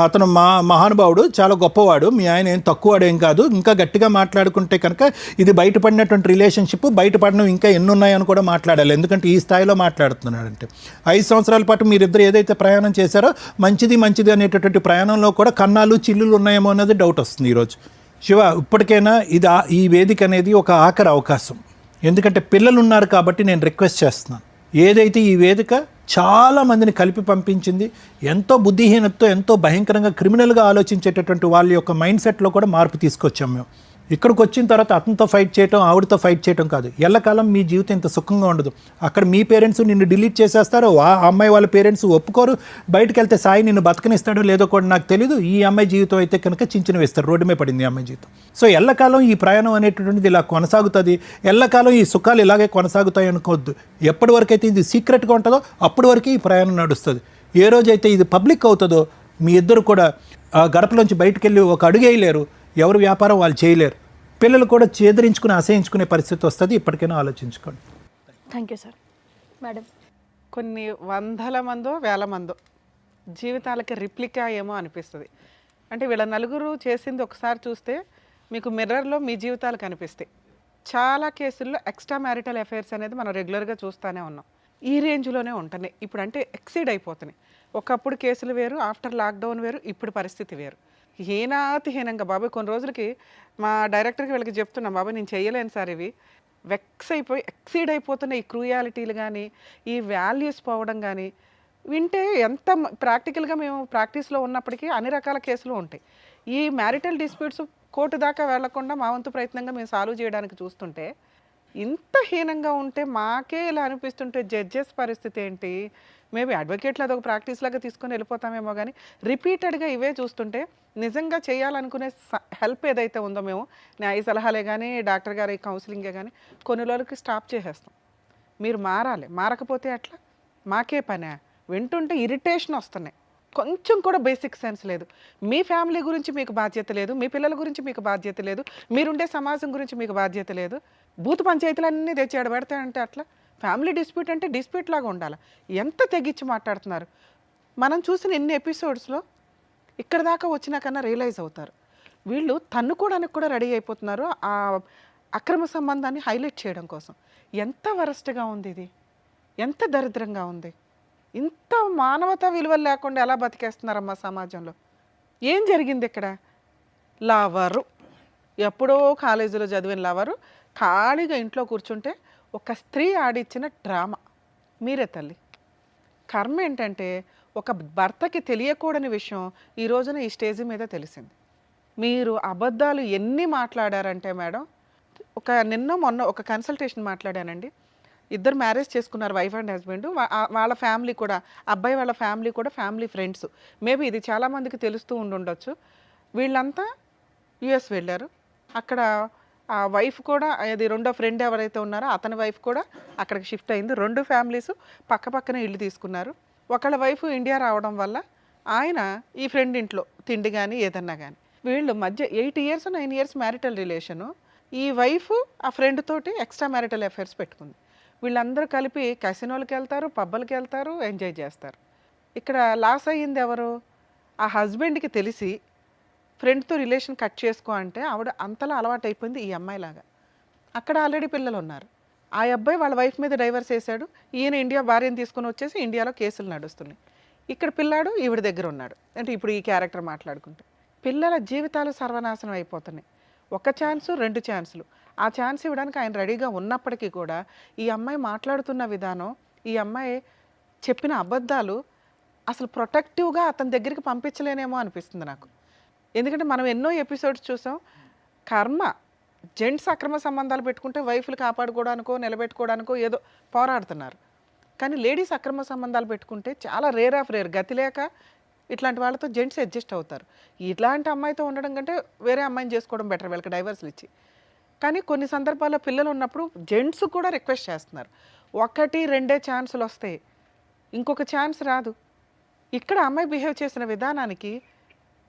అతను మహానుభావుడు, చాలా గొప్పవాడు. మీ ఆయన ఏం తక్కువవాడు ఏం కాదు. ఇంకా గట్టిగా మాట్లాడుకుంటే కనుక ఇది బయటపడినటువంటి రిలేషన్షిప్, బయటపడినవి ఇంకా ఎన్ని ఉన్నాయని కూడా మాట్లాడాలి. ఎందుకంటే ఈ స్థాయిలో మాట్లాడుతున్నాడంటే 5 సంవత్సరాల పాటు మీరిద్దరు ఏదైతే ప్రయాణం చేశారో మంచిది అనేటటువంటి ప్రయాణంలో కూడా కన్నాలు చిల్లులు ఉన్నాయేమో అనేది డౌట్ వస్తుంది ఈరోజు. శివ, ఇప్పటికైనా ఈ వేదిక అనేది ఒక ఆఖరి అవకాశం. ఎందుకంటే పిల్లలు ఉన్నారు కాబట్టి నేను రిక్వెస్ట్ చేస్తున్నాను. ఏదైతే ఈ వేదిక చాలా మందిని కలిపి పంపించింది, ఎంతో బుద్ధిహీనతతో, ఎంతో భయంకరంగా క్రిమినల్గా ఆలోచించేటటువంటి వాళ్ళ యొక్క మైండ్ సెట్లో కూడా మార్పు తీసుకొచ్చాం మేము. ఇక్కడికి వచ్చిన తర్వాత అతనితో ఫైట్ చేయటం, ఆవిడతో ఫైట్ చేయటం కాదు. ఎల్లకాలం మీ జీవితం ఇంత సుఖంగా ఉండదు. అక్కడ మీ పేరెంట్స్ నిన్ను డిలీట్ చేసేస్తారు, ఆ అమ్మాయి వాళ్ళ పేరెంట్స్ ఒప్పుకోరు. బయటకు వెళ్తే సాయి నిన్ను బతకనిస్తాడో లేదో కూడా నాకు తెలీదు. ఈ అమ్మాయి జీవితం అయితే కనుక చించిన వేస్తారు, రోడ్డు మీద పడింది ఈ అమ్మాయి జీవితం. సో ఎల్లకాలం ఈ ప్రయాణం అనేటటువంటిది ఇలా కొనసాగుతుంది. ఎల్లకాలం ఈ సుఖాలు ఇలాగే కొనసాగుతాయి అనుకోవద్దు. ఎప్పటి వరకు అయితే ఇది సీక్రెట్గా ఉంటుందో అప్పటి వరకు ఈ ప్రయాణం నడుస్తుంది. ఏ రోజైతే ఇది పబ్లిక్ అవుతుందో మీ ఇద్దరు కూడా ఆ గడపలోంచి బయటకు వెళ్ళి ఒక అడుగు వేయలేరు, ఎవరు వ్యాపారం వాళ్ళు చేయలేరు. పిల్లలు కూడా చేదరించుకుని అసహించుకునే పరిస్థితి వస్తుంది. ఇప్పటికైనా ఆలోచించుకోండి. Thank you sir. మేడం, కొన్ని 100 మందో 1000 మందో జీవితాలకి రిప్లికా ఏమో అనిపిస్తుంది. అంటే వీళ్ళ నలుగురు చేసింది ఒకసారి చూస్తే మీకు మిర్రర్లో మీ జీవితాలు కనిపిస్తాయి. చాలా కేసుల్లో ఎక్స్ట్రా మ్యారిటల్ అఫైర్స్ అనేది మనం రెగ్యులర్గా చూస్తూనే ఉన్నాం. ఈ రేంజ్లోనే ఉంటున్నాయి ఇప్పుడు. అంటే ఎక్సీడ్ అయిపోతున్నాయి. ఒకప్పుడు కేసులు వేరు, ఆఫ్టర్ లాక్డౌన్ వేరు, ఇప్పుడు పరిస్థితి వేరు. హీనంగా బాబాయ్ కొన్ని రోజులకి మా డైరెక్టర్కి వీళ్ళకి చెప్తున్నాం, బాబాయ్ నేను చేయలేను సార్, ఇవి వెక్స్ అయిపోయి ఎక్సీడ్ అయిపోతున్న ఈ క్రూయాలిటీలు కానీ, ఈ వాల్యూస్ పోవడం కానీ వింటే ఎంత ప్రాక్టికల్గా మేము ప్రాక్టీస్లో ఉన్నప్పటికీ అన్ని రకాల కేసులు ఉంటాయి. ఈ మ్యారిటల్ డిస్ప్యూట్స్ కోర్టు దాకా వెళ్లకుండా మా వంతు ప్రయత్నంగా మేము సాల్వ్ చేయడానికి చూస్తుంటే ఇంత హీనంగా ఉంటే మాకే ఇలా అనిపిస్తుంటే జడ్జెస్ పరిస్థితి ఏంటి? మేబీ అడ్వకేట్లు అదొక ప్రాక్టీస్ లాగా తీసుకొని వెళ్ళిపోతామేమో, కానీ రిపీటెడ్గా ఇవే చూస్తుంటే నిజంగా చేయాలనుకునే హెల్ప్ ఏదైతే ఉందో మేము న్యాయ సలహాలే కానీ, డాక్టర్ గారి కౌన్సిలింగే కానీ కొన్ని రోజులకి స్టాప్ చేసేస్తాం. మీరు మారాలి, మారకపోతే అట్లా మాకే పనే. వింటుంటే ఇరిటేషన్ వస్తున్నాయి. కొంచెం కూడా బేసిక్ సెన్స్ లేదు. మీ ఫ్యామిలీ గురించి మీకు బాధ్యత లేదు, మీ పిల్లల గురించి మీకు బాధ్యత లేదు, మీరుండే సమాజం గురించి మీకు బాధ్యత లేదు. బూత్ పంచాయతీలన్నీ తెచ్చి పెడతాయంటే అట్లా. ఫ్యామిలీ డిస్ప్యూట్ అంటే డిస్ప్యూట్ లాగా ఉండాలి. ఎంత తెగించి మాట్లాడుతున్నారు. మనం చూసిన ఎన్ని ఎపిసోడ్స్లో ఇక్కడ దాకా వచ్చినా కన్నా రియలైజ్ అవుతారు. వీళ్ళు తన్నుకోవడానికి కూడా రెడీ అయిపోతున్నారు ఆ అక్రమ సంబంధాన్ని హైలైట్ చేయడం కోసం. ఎంత వరస్ట్గా ఉంది ఇది, ఎంత దరిద్రంగా ఉంది. ఇంత మానవతా విలువలు లేకుండా ఎలా బతికేస్తున్నారమ్మా సమాజంలో? ఏం జరిగింది ఇక్కడ? లవరు, ఎప్పుడో కాలేజీలో చదివిన లవరు ఖాళీగా ఇంట్లో కూర్చుంటే ఒక స్త్రీ ఆడిచ్చిన డ్రామా. మీరే తల్లి. కర్మ ఏంటంటే ఒక భర్తకి తెలియకూడని విషయం ఈ రోజున ఈ స్టేజ్ మీద తెలిసింది. మీరు అబద్ధాలు ఎన్ని మాట్లాడారంటే మేడం, నిన్న మొన్న ఒక కన్సల్టేషన్ మాట్లాడానండి. ఇద్దరు మ్యారేజ్ చేసుకున్నారు, వైఫ్ అండ్ హస్బెండ్. వాళ్ళ ఫ్యామిలీ కూడా, అబ్బాయి వాళ్ళ ఫ్యామిలీ కూడా ఫ్యామిలీ ఫ్రెండ్స్. మేబీ ఇది చాలామందికి తెలుస్తూ ఉండొచ్చు. వీళ్ళంతా యుఎస్ వెళ్ళారు. అక్కడ ఆ వైఫ్ కూడా, అది రెండో ఫ్రెండ్ ఎవరైతే ఉన్నారో అతని వైఫ్ కూడా అక్కడికి షిఫ్ట్ అయింది. 2 ఫ్యామిలీస్ పక్క పక్కనే ఇల్లు తీసుకున్నారు. ఒకళ్ళ వైఫ్ ఇండియా రావడం వల్ల ఆయన ఈ ఫ్రెండ్ ఇంట్లో తిండి కానీ ఏదన్నా కానీ. వీళ్ళు మధ్య 8 years 9 years మ్యారిటల్ రిలేషను. ఈ వైఫ్ ఆ ఫ్రెండ్ తోటి ఎక్స్ట్రా మ్యారిటల్ అఫైర్స్ పెట్టుకుంది. వీళ్ళందరూ కలిపి క్యాసినోలకి వెళ్తారు, పబ్బలకి వెళ్తారు, ఎంజాయ్ చేస్తారు. ఇక్కడ లాస్ అయ్యింది ఎవరు? ఆ హస్బెండ్కి తెలిసి ఫ్రెండ్తో రిలేషన్ కట్ చేసుకో అంటే ఆవిడ అంతలా అలవాటు అయిపోయింది ఈ అమ్మాయిలాగా. అక్కడ ఆల్రెడీ పిల్లలు ఉన్నారు. ఆ అబ్బాయి వాళ్ళ వైఫ్ మీద డైవర్స్ వేశాడు. ఈయన ఇండియా భార్యను తీసుకొని వచ్చేసి ఇండియాలో కేసులు నడుస్తున్నాయి. ఇక్కడ పిల్లాడు ఈవిడ దగ్గర ఉన్నాడు. అంటే ఇప్పుడు ఈ క్యారెక్టర్ మాట్లాడుకుంటే పిల్లల జీవితాలు సర్వనాశనం అయిపోతున్నాయి. ఒక ఛాన్సు, 2 ఛాన్సులు. ఆ ఛాన్స్ ఇవ్వడానికి ఆయన రెడీగా ఉన్నప్పటికీ కూడా ఈ అమ్మాయి మాట్లాడుతున్న విధానం, ఈ అమ్మాయి చెప్పిన అబద్ధాలు అసలు ప్రొటెక్టివ్గా అతని దగ్గరికి పంపించలేనేమో అనిపిస్తుంది నాకు. ఎందుకంటే మనం ఎన్నో ఎపిసోడ్స్ చూసాం. కర్మ జెంట్స్ అక్రమ సంబంధాలు పెట్టుకుంటే వైఫ్లు కాపాడుకోవడానికో నిలబెట్టుకోవడానికో ఏదో పోరాడుతున్నారు. కానీ లేడీస్ అక్రమ సంబంధాలు పెట్టుకుంటే చాలా రేర్ ఆఫ్ రేర్, గతి లేక ఇట్లాంటి వాళ్ళతో జెంట్స్ అడ్జస్ట్ అవుతారు. ఇట్లాంటి అమ్మాయితో ఉండడం కంటే వేరే అమ్మాయిని చేసుకోవడం బెటర్ వీళ్ళకి డైవర్స్లు ఇచ్చి. కానీ కొన్ని సందర్భాల్లో పిల్లలు ఉన్నప్పుడు జెంట్స్ కూడా రిక్వెస్ట్ చేస్తున్నారు. 1, 2 ఛాన్సులు వస్తాయి, ఇంకొక ఛాన్స్ రాదు. ఇక్కడ అమ్మాయి బిహేవ్ చేసిన విధానానికి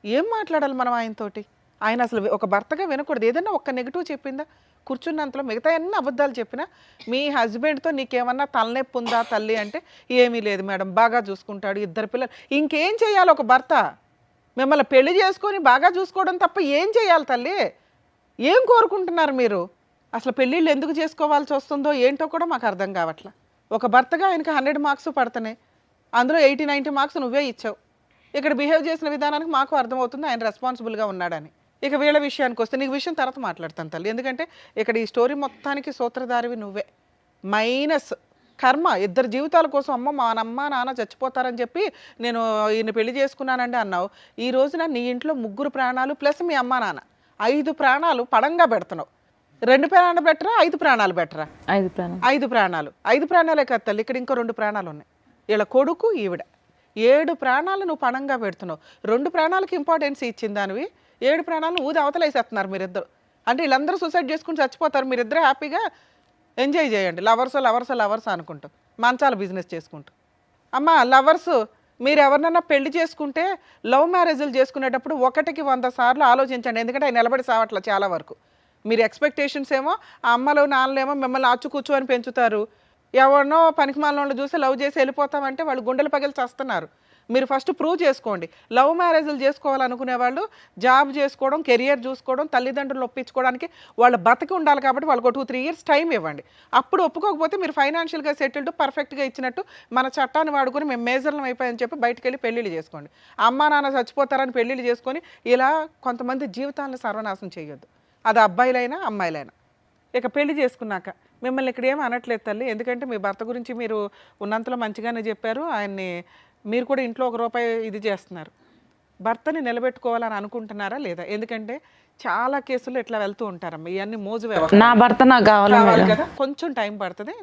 ఏం మాట్లాడాలి మనం ఆయనతోటి? ఆయన అసలు ఒక భర్తగా వినకూడదు. ఏదైనా ఒక్క నెగిటివ్ చెప్పిందా? కూర్చున్నంతలో మిగతా అన్ని అబద్ధాలు చెప్పినా మీ హస్బెండ్తో నీకేమన్నా తలనొప్పి ఉందా తల్లి అంటే ఏమీ లేదు మేడం, బాగా చూసుకుంటాడు, 2 పిల్లలు. ఇంకేం చేయాలి ఒక భర్త? మిమ్మల్ని పెళ్లి చేసుకొని బాగా చూసుకోవడం తప్ప ఏం చేయాలి తల్లి? ఏం కోరుకుంటున్నారు మీరు? అసలు పెళ్ళిళ్ళు ఎందుకు చేసుకోవాల్సి వస్తుందో ఏంటో కూడా మాకు అర్థం కావట్లా. ఒక భర్తగా ఆయనకి 100 మార్క్స్ పడుతున్నాయి, అందులో 80, 90 మార్క్స్ నువ్వే ఇచ్చావు. ఇక్కడ బిహేవ్ చేసిన విధానానికి మాకు అర్థమవుతుంది ఆయన రెస్పాన్సిబుల్గా ఉన్నాడని. ఇక వీళ్ళ విషయానికి వస్తే నీకు విషయం తర్వాత మాట్లాడతాను తల్లి. ఎందుకంటే ఇక్కడ ఈ స్టోరీ మొత్తానికి సూత్రధారివి నువ్వే. మైనస్ కర్మ. 2 జీవితాల కోసం అమ్మ మా అమ్మ నాన్న చచ్చిపోతారని చెప్పి నేను ఈయన పెళ్లి చేసుకున్నానండి అన్నావు. ఈ రోజున నీ ఇంట్లో 3 ప్రాణాలు ప్లస్ మీ అమ్మ నాన్న 5 ప్రాణాలు పడంగా పెడుతున్నావు. 2 ప్రాణాలు బెటరా, 5 ప్రాణాలు బెటరా? 5 ప్రాణం. 5 ప్రాణాలు. 5 ప్రాణాలే కదా తల్లి, ఇక్కడ ఇంకో 2 ప్రాణాలు ఉన్నాయి. వీళ్ళ కొడుకు ఈవిడ 7 ప్రాణాలు నువ్వు పణంగా పెడుతున్నావు. 2 ప్రాణాలకి ఇంపార్టెన్స్ ఇచ్చింది దానివి, 7 ప్రాణాలను ఊది అవతలేసేస్తున్నారు మీరిద్దరు. అంటే వీళ్ళందరూ సూసైడ్ చేసుకుని చచ్చిపోతారు, మీరిద్దరు హ్యాపీగా ఎంజాయ్ చేయండి. లవర్స్ అనుకుంటూ మంచాల బిజినెస్ చేసుకుంటూ. అమ్మ లవర్స్ మీరు ఎవరినన్నా పెళ్లి చేసుకుంటే లవ్ మ్యారేజ్లు చేసుకునేటప్పుడు 1కి 100 సార్లు ఆలోచించండి. ఎందుకంటే ఆయన నిలబడి సావట్ల చాలా వరకు. మీరు ఎక్స్పెక్టేషన్స్ ఏమో ఆ అమ్మలు నాన్నలేమో మిమ్మల్ని ఆచు కూర్చో అని పెంచుతారు. ఎవరినో పనికిమాలను చూసి లవ్ చేసి వెళ్ళిపోతామంటే వాళ్ళు గుండెలు పగిలి చేస్తున్నారు. మీరు ఫస్ట్ ప్రూవ్ చేసుకోండి. లవ్ మ్యారేజ్లు చేసుకోవాలనుకునే వాళ్ళు జాబ్ చేసుకోవడం, కెరియర్ చూసుకోవడం, తల్లిదండ్రులు ఒప్పించుకోవడానికి వాళ్ళ బతికి ఉండాలి. కాబట్టి వాళ్ళకు 2-3 ఇయర్స్ టైం ఇవ్వండి. అప్పుడు ఒప్పుకోకపోతే మీరు ఫైనాన్షియల్గా సెటిల్డ్ పర్ఫెక్ట్గా ఇచ్చినట్టు మన చట్టాన్ని వాడుకొని మేము మేజర్లం అయిపోయాయని చెప్పి బయటకు వెళ్ళి పెళ్ళిళ్ళు చేసుకోండి. అమ్మా నాన్న చచ్చిపోతారని పెళ్ళిళ్ళు చేసుకొని ఇలా కొంతమంది జీవితాలను సర్వనాశనం చేయొద్దు. అది అబ్బాయిలైనా అమ్మాయిలైనా. ఇక పెళ్లి చేసుకున్నాక మిమ్మల్ని ఇక్కడ ఏమీ అనట్లేదు తల్లి, ఎందుకంటే మీ భర్త గురించి మీరు ఉన్నంతలో మంచిగానే చెప్పారు. ఆయన్ని మీరు కూడా ఇంట్లో 1 రూపాయి ఇది చేస్తున్నారు. భర్తని నిలబెట్టుకోవాలని అనుకుంటున్నారా లేదా? ఎందుకంటే చాలా కేసులు ఇట్లా వెళ్తూ ఉంటారమ్మా, ఇవన్నీ మోజు నా భర్త నాకు కావాలి కావాలి మేడం. కదా. కొంచెం టైం పడుతుంది.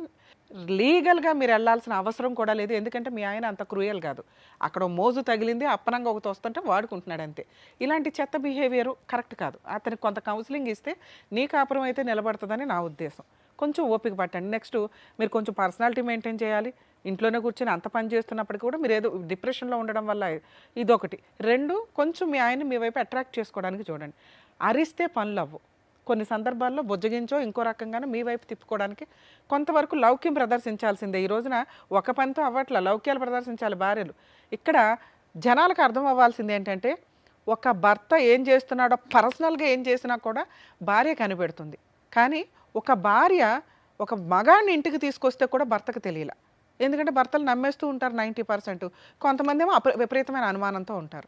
లీగల్గా మీరు వెళ్ళాల్సిన అవసరం కూడా లేదు. ఎందుకంటే మీ ఆయన అంత క్రూయల్ కాదు. అక్కడ మోజు తగిలింది, అప్పనంగా ఒకటి వస్తుంటే వాడుకుంటున్నాడు అంతే. ఇలాంటి చెత్త బిహేవియర్ కరెక్ట్ కాదు. అతనికి కొంత కౌన్సిలింగ్ ఇస్తే నీ కాపురం అయితే నిలబడుతుందని నా ఉద్దేశం. కొంచెం ఓపిక పట్టండి. నెక్స్ట్ మీరు కొంచెం పర్సనాలిటీ మెయింటైన్ చేయాలి. ఇంట్లోనే కూర్చొని అంత పని చేస్తున్నప్పటికీ కూడా మీరు ఏదో డిప్రెషన్లో ఉండడం వల్ల ఇదొకటి. 2 కొంచెం మీ ఆయన్ని మీ వైపు అట్రాక్ట్ చేసుకోవడానికి చూడండి. అరిస్తే పనులు అవ్వు. కొన్ని సందర్భాల్లో బుజ్జగించో ఇంకో రకంగానే మీ వైపు తిప్పుకోవడానికి కొంతవరకు లౌక్యం ప్రదర్శించాల్సిందే. ఈ రోజున ఒక పనితో అవ్వట్ల, లౌక్యాలు ప్రదర్శించాలి భార్యలు. ఇక్కడ జనాలకు అర్థం అవ్వాల్సింది ఏంటంటే ఒక భర్త ఏం చేస్తున్నాడో పర్సనల్గా ఏం చేసినా కూడా భార్య కనిపెడుతుంది. కానీ ఒక భార్య ఒక మగాడిని ఇంటికి తీసుకొస్తే కూడా భర్తకు తెలియలే. ఎందుకంటే భర్తలు నమ్మేస్తూ ఉంటారు 90%. కొంతమంది ఏమో విపరీతమైన అనుమానంతో ఉంటారు.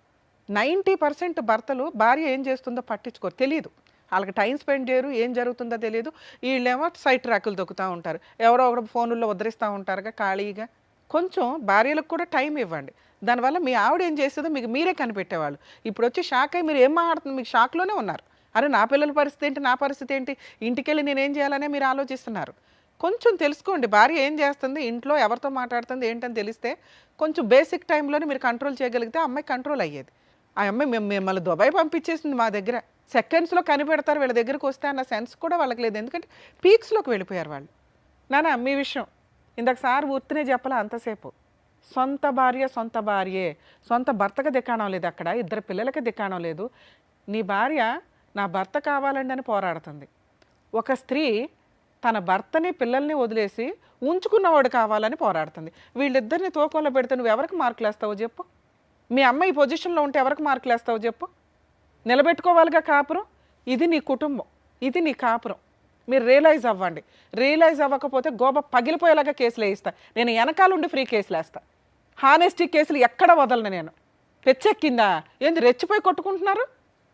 90% భర్తలు భార్య ఏం చేస్తుందో పట్టించుకోరు, తెలియదు. వాళ్ళకి టైం స్పెండ్ చేయరు, ఏం జరుగుతుందో తెలియదు. వీళ్ళేమో సైట్ ట్రాకులు దొక్కుతూ ఉంటారు, ఎవరో ఒకరు ఫోన్లలో వదిలిస్తూ ఉంటారుగా ఖాళీగా. కొంచెం భార్యలకు కూడా టైం ఇవ్వండి. దానివల్ల మీ ఆవిడ ఏం చేస్తుందో మీకు మీరే కనిపెట్టేవాళ్ళు. ఇప్పుడు వచ్చి షాక్ అయ్యి మీరు ఏం మాట్లాడుతుంది, మీకు షాక్లోనే ఉన్నారు. అరే నా పిల్లల పరిస్థితి ఏంటి, నా పరిస్థితి ఏంటి, ఇంటికెళ్ళి నేనేం చేయాలనే మీరు ఆలోచిస్తున్నారు. కొంచెం తెలుసుకోండి భార్య ఏం చేస్తుంది, ఇంట్లో ఎవరితో మాట్లాడుతుంది ఏంటని తెలిస్తే కొంచెం బేసిక్ టైంలోనే మీరు కంట్రోల్ చేయగలిగితే ఆ అమ్మాయి కంట్రోల్ అయ్యేది. ఆ అమ్మాయి మిమ్మల్ని దుబాయ్ పంపించేసింది మా దగ్గర, సెకండ్స్లో కనిపెడతారు వీళ్ళ దగ్గరకు వస్తే అన్న సెన్స్ కూడా వాళ్ళకి లేదు. ఎందుకంటే పీక్స్లోకి వెళ్ళిపోయారు వాళ్ళు. నానా మీ విషయం ఇందాక సార్ ఊర్తినే చెప్పాలా అంతసేపు. సొంత భార్యే, సొంత భర్తకు దిక్కాణం లేదు, అక్కడ 2 పిల్లలకి దిక్కాణం లేదు. నీ భార్య నా భర్త కావాలండి అని పోరాడుతుంది. ఒక స్త్రీ తన భర్తని పిల్లల్ని వదిలేసి ఉంచుకున్నవాడు కావాలని పోరాడుతుంది. వీళ్ళిద్దరిని తూకంలో పెడితే నువ్వు ఎవరికి మార్కులు వేస్తావో చెప్పు? మీ అమ్మ ఈ పొజిషన్లో ఉంటే ఎవరికి మార్కులు వేస్తావో చెప్పు? నిలబెట్టుకోవాలిగా కాపురం. ఇది నీ కుటుంబం, ఇది నీ కాపురం. మీరు రియలైజ్ అవ్వండి. రియలైజ్ అవ్వకపోతే గోబ పగిలిపోయేలాగా కేసులు వేయిస్తా. నేను వెనకాలండి ఫ్రీ కేసులు వేస్తా. హానెస్టీ కేసులు ఎక్కడ వదలను నేను. పెచ్చెక్కిందా ఏంది రెచ్చిపోయి కొట్టుకుంటున్నారు?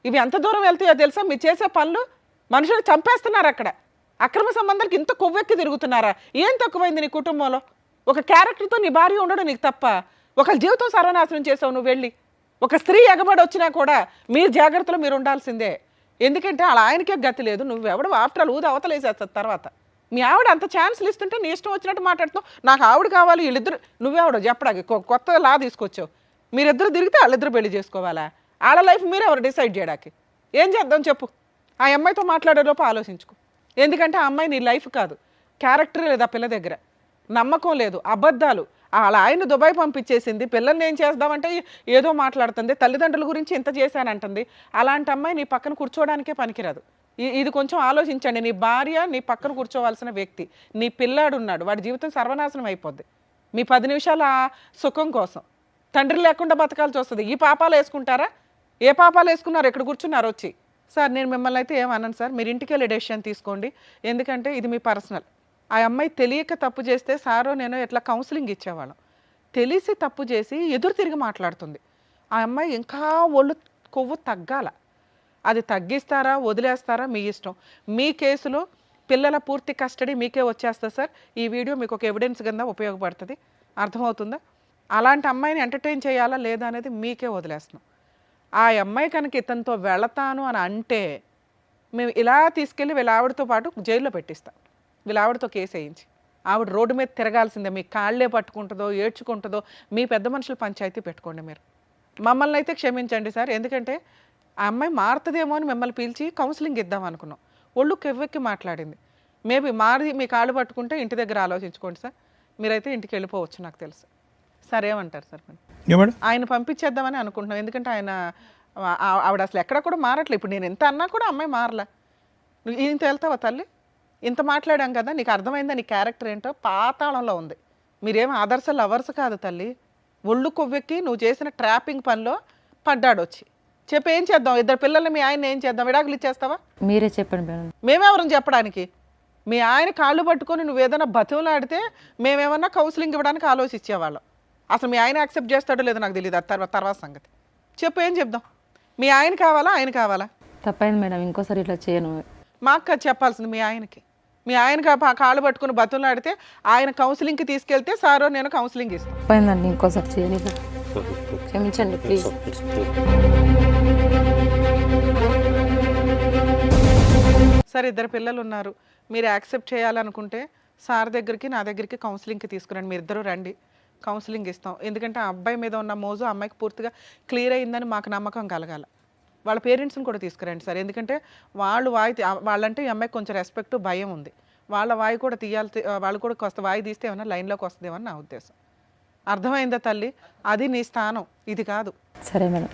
ఇవి ఎంత దూరం వెళ్తాయో తెలుసా? మీరు చేసే పనులు మనుషులు చంపేస్తున్నారు. అక్కడ అక్రమ సంబంధాలకు ఇంత కొవ్వెక్కి తిరుగుతున్నారా? ఏం తక్కువైంది నీ కుటుంబంలో? ఒక క్యారెక్టర్తో నీ భార్య ఉండడం నీకు తప్ప? ఒకళ్ళ జీవితం సర్వనాశనం చేసావు నువ్వు వెళ్ళి. ఒక స్త్రీ ఎగబడి వచ్చినా కూడా మీరు జాగ్రత్తలో మీరు ఉండాల్సిందే. ఎందుకంటే అలా ఆయనకే గతి లేదు. నువ్వెవడు ఆఫ్టర్ ఆల్ ఊది అవతలేసేస్తుంది తర్వాత. మీ ఆవిడ అంత ఛాన్స్లు ఇస్తుంటే నీ ఇష్టం వచ్చినట్టు మాట్లాడుతావు. నాకు ఆవిడ కావాలి, వీళ్ళిద్దరు నువ్వెవడో చెప్పడానికి కొత్త లా తీసుకొచ్చావు. మీరిద్దరు తిరిగితే వాళ్ళిద్దరు పెళ్లి చేసుకోవాలా? వాళ్ళ లైఫ్ మీరు ఎవరు డిసైడ్ చేయడానికి? ఏం చేద్దాం చెప్పు? ఆ అమ్మాయితో మాట్లాడేలోపు ఆలోచించుకో. ఎందుకంటే ఆ అమ్మాయి నీ లైఫ్ కాదు. క్యారెక్టర్ లేదు ఆ పిల్ల దగ్గర, నమ్మకం లేదు, అబద్ధాలు. అలా ఆయన దుబాయ్ పంపించేసింది. పిల్లల్ని ఏం చేద్దామంటే ఏదో మాట్లాడుతుంది, తల్లిదండ్రుల గురించి ఇంత చేశానంటుంది. అలాంటి అమ్మాయి నీ పక్కన కూర్చోవడానికే పనికిరాదు. ఇది కొంచెం ఆలోచించండి. నీ భార్య నీ పక్కన కూర్చోవలసిన వ్యక్తి, నీ పిల్లాడు ఉన్నాడు, వాడి జీవితం సర్వనాశనం అయిపోద్ది. మీ 10 నిమిషాల సుఖం కోసం తండ్రి లేకుండా బతకాల్సి వస్తుంది. ఈ పాపాలు వేసుకుంటారా? ఏ పాపాలు వేసుకున్నారు? ఎక్కడ కూర్చున్నారు వచ్చి? సార్ నేను మిమ్మల్ని అయితే ఏమన్నాను సార్, మీరు ఇంటికి వెళ్ళి డెసిషన్ తీసుకోండి. ఎందుకంటే ఇది మీ పర్సనల్. ఆ అమ్మాయి తెలియక తప్పు చేస్తే సారో నేను ఎట్లా కౌన్సిలింగ్ ఇచ్చేవాళ్ళం. తెలిసి తప్పు చేసి ఎదురు తిరిగి మాట్లాడుతుంది. ఆ అమ్మాయి ఇంకా ఒళ్ళు కొవ్వు తగ్గాల. అది తగ్గిస్తారా వదిలేస్తారా మీ ఇష్టం. మీ కేసులో పిల్లల పూర్తి కస్టడీ మీకే వచ్చేస్తుంది సార్. ఈ వీడియో మీకు ఒక ఎవిడెన్స్ కింద ఉపయోగపడుతుంది. అర్థమవుతుందా? అలాంటి అమ్మాయిని ఎంటర్టైన్ చేయాలా లేదా అనేది మీకే వదిలేస్తున్నాం. ఆ అమ్మాయి కనుక ఇతనితో వెళతాను అని అంటే మేము ఇలా తీసుకెళ్ళి వీళ్ళ ఆవిడతో పాటు జైల్లో పెట్టిస్తాం. వీళ్ళ ఆవిడతో కేసు వేయించి ఆవిడ రోడ్డు మీద తిరగాల్సిందే. మీ కాళ్ళే పట్టుకుంటుందో ఏడ్చుకుంటుందో మీ పెద్ద మనుషులు పంచాయతీ పెట్టుకోండి. మీరు మమ్మల్ని అయితే క్షమించండి సార్. ఎందుకంటే ఆ అమ్మాయి మారుతుందేమో అని మిమ్మల్ని పిలిచి కౌన్సిలింగ్ ఇద్దాం అనుకున్నాం. ఒళ్ళు కెవ్వెక్కి మాట్లాడింది. మేబీ మారి మీ కాళ్ళు పట్టుకుంటే ఇంటి దగ్గర ఆలోచించుకోండి సార్. మీరైతే ఇంటికి వెళ్ళిపోవచ్చు నాకు తెలుసు. సార్ ఏమంటారు సార్? మీరు ఆయన పంపించేద్దామని అనుకుంటున్నాం. ఎందుకంటే ఆయన ఆవిడ అసలు ఎక్కడ కూడా మారట్లేదు. ఇప్పుడు నేను ఎంత అన్నా కూడా అమ్మాయి మారలే. నువ్వు ఇంత వెళ్తావా తల్లి? ఇంత మాట్లాడాం కదా, నీకు అర్థమైందా నీ క్యారెక్టర్ ఏంటో? పాతాళంలో ఉంది. మీరేం ఆదర్శ లవర్స్ కాదు తల్లి. ఒళ్ళు కొవ్వెక్కి నువ్వు చేసిన ట్రాపింగ్ పనిలో పడ్డాడు వచ్చి. చెప్పి ఏం చేద్దాం? 2 పిల్లల్ని మీ ఆయన ఏం చేద్దాం? విడాకులు ఇచ్చేస్తావా? మీరే చెప్పండి మేడం. మేమెవరం చెప్పడానికి? మీ ఆయన కాళ్ళు పట్టుకొని నువ్వు ఏదైనా బతిమలాడితే మేమేమన్నా కౌన్సిలింగ్ ఇవ్వడానికి ఆలోచించేవాళ్ళం. అసలు మీ ఆయన యాక్సెప్ట్ చేస్తాడో లేదో నాకు తెలియదు. తర్వాత సంగతి చెప్పు. ఏం చెప్దాం? మీ ఆయన కావాలా ఆయన కావాలా? తప్పైంది మేడం, ఇంకోసారి ఇట్లా చేయను. మాకు కాదు చెప్పాల్సింది మీ ఆయనకి. మీ ఆయన కాళ్ళు పట్టుకుని బతులాడితే ఆయన కౌన్సిలింగ్కి తీసుకెళ్తే సారో నేను కౌన్సిలింగ్ ఇస్తాను. తప్పైందండి, ఇంకోసారి చేయను. క్షమించండి ప్లీజ్. సరే 2 పిల్లలు ఉన్నారు. మీరు యాక్సెప్ట్ చేయాలనుకుంటే సార్ దగ్గరికి నా దగ్గరికి కౌన్సిలింగ్కి తీసుకురండి. మీరు ఇద్దరు రండి, కౌన్సిలింగ్ ఇస్తాం. ఎందుకంటే ఆ అబ్బాయి మీద ఉన్న మోజు అమ్మాయికి పూర్తిగా క్లియర్ అయిందని మాకు నమ్మకం కలగాల. వాళ్ళ పేరెంట్స్ని కూడా తీసుకురండి సార్. ఎందుకంటే వాళ్ళంటే ఈ అమ్మాయికి కొంచెం రెస్పెక్ట్ భయం ఉంది. వాళ్ళ వాయి కూడా తీయాలి. వాళ్ళు కూడా కాస్త వాయి తీస్తే ఏమన్నా లైన్లోకి వస్తుందేమని నా ఉద్దేశం. అర్థమైందా తల్లి? అది నీ స్థానం, ఇది కాదు. సరే మేడం.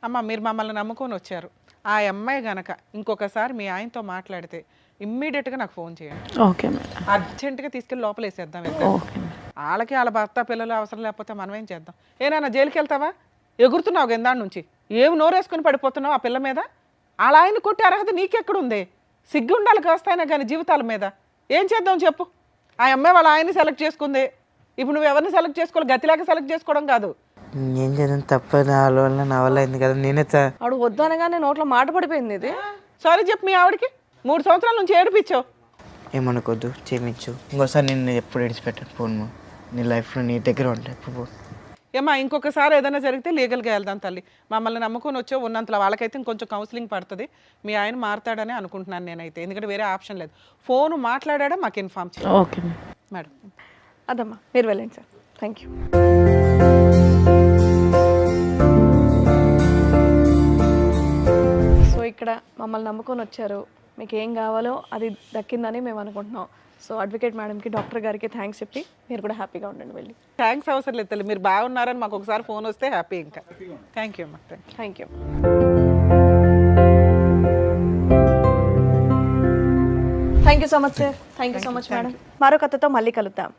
అమ్మ మీరు మమ్మల్ని నమ్ముకొని వచ్చారు. ఆ అమ్మాయి గనక ఇంకొకసారి మీ ఆయనతో మాట్లాడితే ఇమ్మీడియట్గా నాకు ఫోన్ చేయండి. Okay madam. అర్జెంటుగా తీసుకెళ్ళి లోపల వేసేద్దాం. వాళ్ళకి వాళ్ళ భర్త పిల్లలు అవసరం లేకపోతే మనం ఏం చేద్దాం? ఏనాన్న జైలుకి వెళ్తావా? ఎగురుతున్నావు గందాడి నుంచి, ఏమి నోరేసుకుని పడిపోతున్నావు ఆ పిల్ల మీద? అలా ఆయన కొట్టే అర్హత నీకెక్కడుంది? సిగ్గు ఉండాలి కాస్తాయినా కానీ జీవితాల మీద. ఏం చేద్దాం చెప్పు? ఆ అమ్మాయి వాళ్ళ ఆయన్ని సెలెక్ట్ చేసుకుంది. ఇప్పుడు నువ్వు ఎవరిని సెలెక్ట్ చేసుకోవాలి? గతిలాగా సెలెక్ట్ చేసుకోవడం కాదు. ఏం చేద్దాం? తప్పదు. నా వల్ల అయింది కదా. నేనే ఆవిడ వద్దనగానే నోట్లో మాట పడిపోయింది. ఇది సారీ చెప్పు మీ ఆవిడకి. 3 సంవత్సరాల నుంచి ఏడిపించావు. ఏమనుకోద్దు, క్షమించు. ఇంకోసారి నేను ఎప్పుడు విడిచిపెట్టాను. ఫోన్ నీ లైఫ్లో నీ దగ్గర ఉంటాయి. ఎప్పుడు ఏమా ఇంకొకసారి ఏదైనా జరిగితే లీగల్గా వెళ్దాం తల్లి. మమ్మల్ని నమ్ముకొని వచ్చో ఉన్నంతలో వాళ్ళకైతే ఇంకొంచెం కౌన్సిలింగ్ పడుతుంది. మీ ఆయన మారుతాడని అనుకుంటున్నాను నేనైతే. ఎందుకంటే వేరే ఆప్షన్ లేదు. ఫోన్ మాట్లాడా మాకు ఇన్ఫార్మ్ చేయండి. Okay madam. అదమ్మా మీరు వెళ్ళండి సార్. Thank you. సో ఇక్కడ మమ్మల్ని నమ్ముకొని వచ్చారు. మీకు ఏం కావాలో అది దక్కిందని మేము అనుకుంటున్నాం. సో అడ్వకేట్ మేడంకి, డాక్టర్ గారికి థ్యాంక్స్ చెప్పి మీరు కూడా హ్యాపీగా ఉండండి. వెళ్ళి థ్యాంక్స్ అవసరం లేదు తల్లి. మీరు బాగున్నారని మాకు ఒకసారి ఫోన్ వస్తే హ్యాపీ. ఇంకా థ్యాంక్ యూ అమ్మా. Thank you. Thank thank you so much sir. Thank you so much madam. మరో కథతో మళ్ళీ కలుద్దాం.